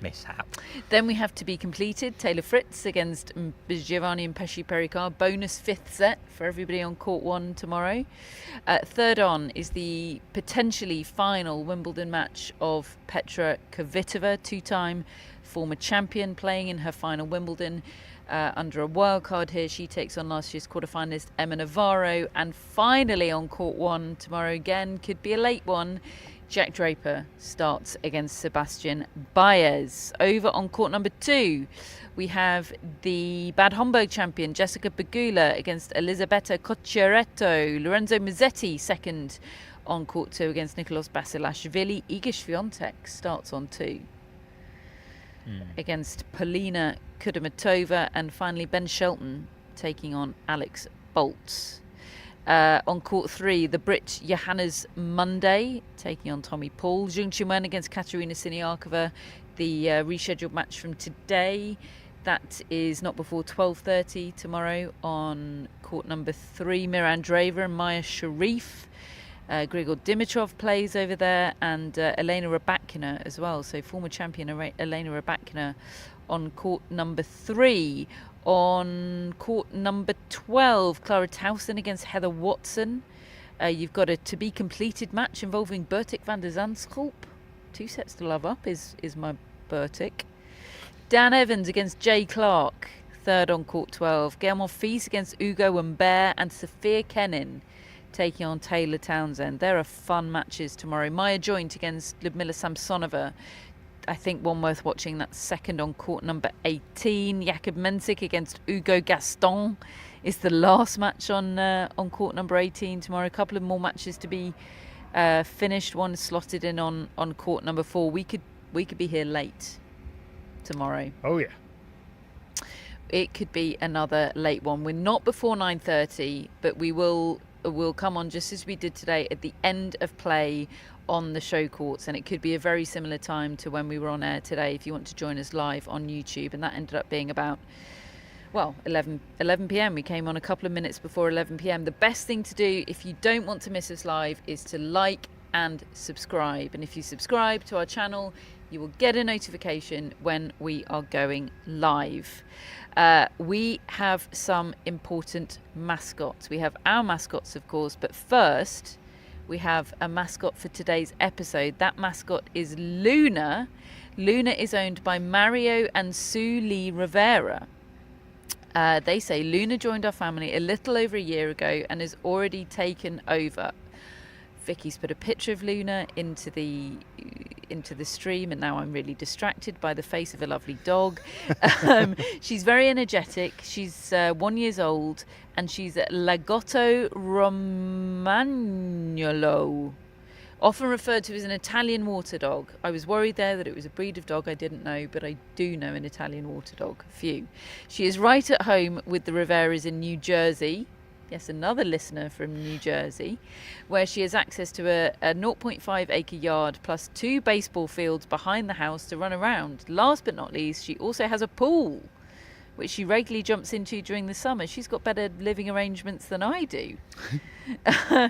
S2: mishap.
S1: Then we have to be completed Taylor Fritz against Giovanni Pesci Pericard, bonus fifth set for everybody on court one tomorrow. Third on is the potentially final Wimbledon match of Petra Kvitova, two-time former champion, playing in her final Wimbledon under a wild card here. She takes on last year's quarterfinalist Emma Navarro. And finally on court one tomorrow, again could be a late one, Jack Draper starts against Sebastian Baez. Over on court number two we have the Bad Homburg champion Jessica Pegula against Elisabetta Cocciaretto. Lorenzo Mazzetti second on court two against Nicolas Basilashvili. Iga Swiatek starts on two against Polina Kudermetova, and finally Ben Shelton taking on Alex Bolt. On court three, the Brit Johannes Monday taking on Tommy Paul. Jung Chun-Wen against Katerina Siniakova, the rescheduled match from today. That is not before 12:30 tomorrow. On court number three, Mira Andreeva and Maya Sharif. Grigor Dimitrov plays over there, and Elena Rybakina as well. So former champion Elena Rybakina on court number three. On court number 12, Clara Tauson against Heather Watson. You've got a to be completed match involving Bertik van der Zandschulp. 2 sets to love up is my Bertik. Dan Evans against Jay Clark, third on court 12. Gael Monfils against Ugo Humbert, and Sophia Kenin taking on Taylor Townsend. There are fun matches tomorrow. Maya Joint against Lyudmila Samsonova. I think one worth watching. That's second on court number 18. Jakub Mensik against Hugo Gaston is the last match on court number 18 tomorrow. A couple of more matches to be finished. One slotted in on court number 4. We could be here late tomorrow.
S3: Oh yeah.
S1: It could be another late one. We're not before 9:30, but we'll come on just as we did today at the end of play on the show courts, and it could be a very similar time to when we were on air today if you want to join us live on YouTube. And that ended up being about 11 p.m. We came on a couple of minutes before 11 p.m. The best thing to do if you don't want to miss us live is to like and subscribe, and if you subscribe to our channel you will get a notification when we are going live. We have some important mascots. We have our mascots, of course, but first we have a mascot for today's episode. That mascot is Luna. Luna is owned by Mario and Sue Lee Rivera. They say Luna joined our family a little over a year ago and has already taken over. Vicky's put a picture of Luna into the stream, and now I'm really distracted by the face of a lovely dog. She's very energetic. She's 1 year old, and she's at Lagotto Romagnolo, often referred to as an Italian water dog. I was worried there that it was a breed of dog I didn't know, but I do know an Italian water dog. Phew. She is right at home with the Riveras in New Jersey. Yes, another listener from New Jersey, where she has access to a 0.5 acre yard plus 2 baseball fields behind the house to run around. Last but not least, she also has a pool, which she regularly jumps into during the summer. She's got better living arrangements than I do. Her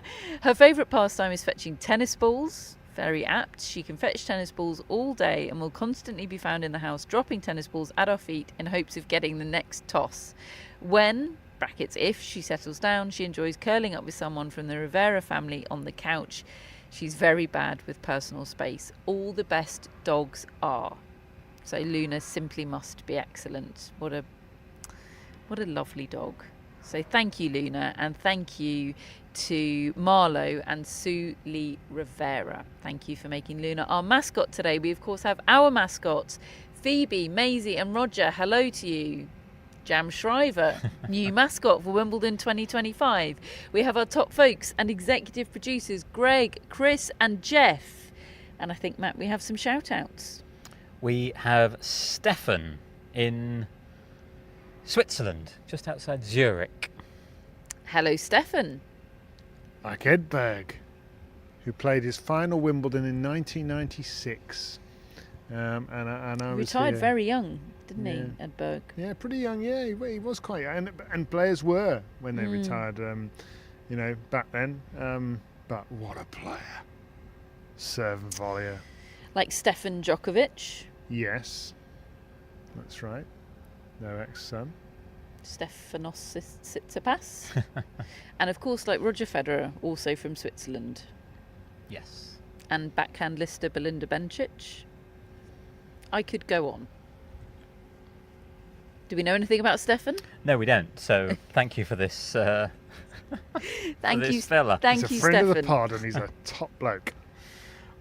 S1: favourite pastime is fetching tennis balls. Very apt. She can fetch tennis balls all day and will constantly be found in the house dropping tennis balls at our feet in hopes of getting the next toss. When, brackets if, she settles down, she enjoys curling up with someone from the Rivera family on the couch. She's very bad with personal space. All the best dogs are. So Luna simply must be excellent. What a lovely dog. So thank you, Luna, and thank you to Marlo and Sue Lee Rivera. Thank you for making Luna our mascot today. We of course have our mascots, Phoebe, Maisie and Roger. Hello to you. Jam Shriver, new mascot for Wimbledon 2025. We have our top folks and executive producers, Greg, Chris and Jeff. And I think, Matt, we have some shout-outs.
S2: We have Stefan in Switzerland, just outside Zurich.
S1: Hello, Stefan.
S3: Like Edberg, who played his final Wimbledon in 1996. And I was
S1: retired
S3: here.
S1: very young, didn't
S3: Yeah.
S1: he, Edberg?
S3: Yeah, pretty young. Yeah, he was quite young. And players were when they retired, back then. But what a player. Serve and volleyer.
S1: Like Stefan Djokovic.
S3: Yes, that's right. Their ex-son.
S1: Stefanos Tsitsipas. And of course, like Roger Federer, also from Switzerland.
S2: Yes.
S1: And backhand lister Belinda Bencic. I could go on. Do we know anything about Stefan?
S2: No, we don't. So thank you for this.
S1: Thank
S2: for
S1: you,
S2: this fella.
S1: Thank
S3: He's
S1: you,
S3: a friend
S1: Stefan.
S3: of the pod, and he's a top bloke.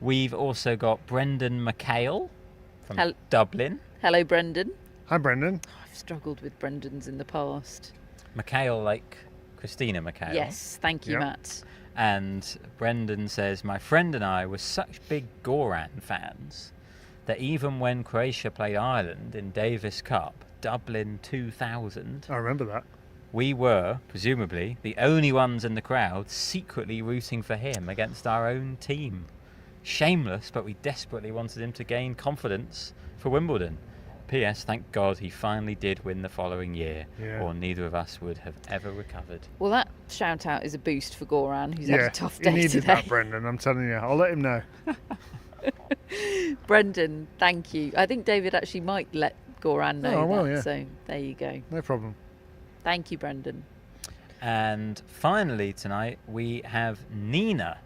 S2: We've also got Brendan McHale from
S1: Hel-
S2: Dublin.
S1: Hello, Brendan.
S3: Hi, Brendan.
S1: I've struggled with Brendans in the past.
S2: McHale, like Christina McHale.
S1: Yes, thank you,
S3: Yep.
S1: Matt.
S2: And Brendan says, my friend and I were such big Goran fans that even when Croatia played Ireland in Davis Cup, Dublin 2000,
S3: I remember that.
S2: we were, presumably, the only ones in the crowd secretly rooting for him against our own team. Shameless, but we desperately wanted him to gain confidence for Wimbledon. P.S. Thank God he finally did win the following year,
S3: Yeah.
S2: or neither of us would have ever recovered.
S1: Well, that shout out is a boost for Goran, who's
S3: Yeah,
S1: had a tough
S3: he
S1: day
S3: needed
S1: today.
S3: that, Brendan. I'm telling you. I'll let him know.
S1: Brendan, thank you. I think David actually might let Goran know
S3: Oh, well,
S1: that.
S3: yeah.
S1: So there you go.
S3: No problem.
S1: Thank you, Brendan.
S2: And finally tonight we have Nina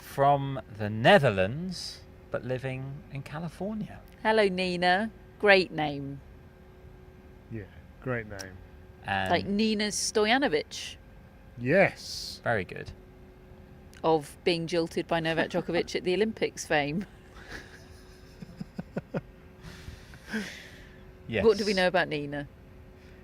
S2: from the Netherlands, but living in California.
S1: Hello, Nina. Great name.
S3: Yeah, great name.
S2: And
S1: Like Nina Stojanovic
S3: Yes.
S2: very good.
S1: of being jilted by Novak Djokovic at the Olympics fame.
S2: Yes.
S1: What do we know about Nina?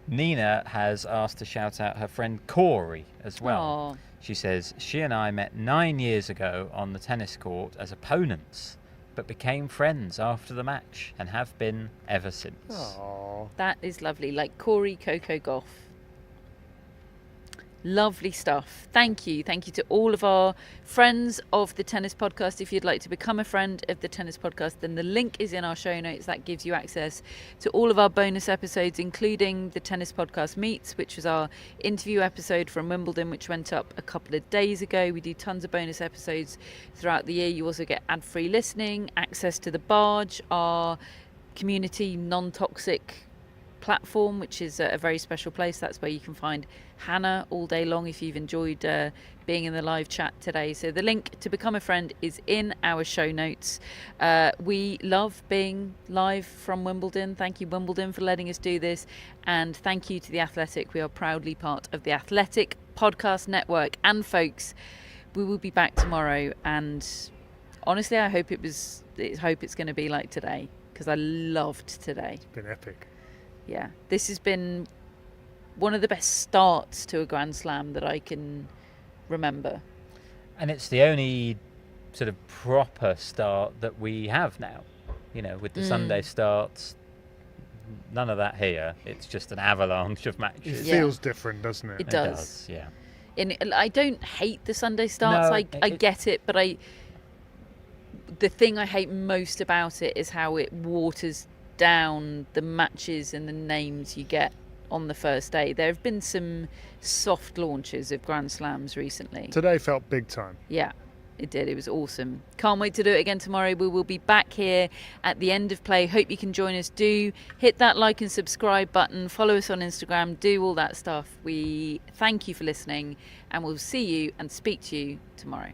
S2: Nina has asked to shout out her friend Corey as well.
S1: Aw.
S2: She says, she and I met 9 years ago on the tennis court as opponents, but became friends after the match and have been ever since.
S3: Oh.
S1: That is lovely. Like Corey Coco Goff. Lovely stuff. Thank you. Thank you to all of our friends of the Tennis Podcast. If you'd like to become a friend of the Tennis Podcast, then the link is in our show notes. That gives you access to all of our bonus episodes, including the Tennis Podcast Meets, which was our interview episode from Wimbledon, which went up a couple of days ago. We do tons of bonus episodes throughout the year. You also get ad-free listening, access to the Barge, our community non-toxic platform, which is a very special place. That's where you can find Hannah all day long if you've enjoyed being in the live chat today. So the link to become a friend is in our show notes. We love being live from Wimbledon. Thank you, Wimbledon, for letting us do this. And thank you to The Athletic. We are proudly part of The Athletic Podcast Network. And folks, we will be back tomorrow. And honestly, I hope it's going to be like today, because I loved today.
S3: It's been epic.
S1: Yeah, this has been one of the best starts to a Grand Slam that I can remember.
S2: And it's the only sort of proper start that we have now. You know, with the Sunday starts, none of that here. It's just an avalanche of matches.
S3: It feels different, doesn't it?
S1: It does.
S2: Yeah.
S1: And I don't hate the Sunday starts.
S2: No,
S1: I get it, but the thing I hate most about it is how it waters down the matches and the names you get on the first day. There have been some soft launches of Grand Slams recently.
S3: Today felt big time.
S1: Yeah, it did. It was awesome. Can't wait to do it again tomorrow. We will be back here at the end of play. Hope you can join us. Do hit that like and subscribe button. Follow us on Instagram. Do all that stuff. We thank you for listening, and we'll see you and speak to you tomorrow.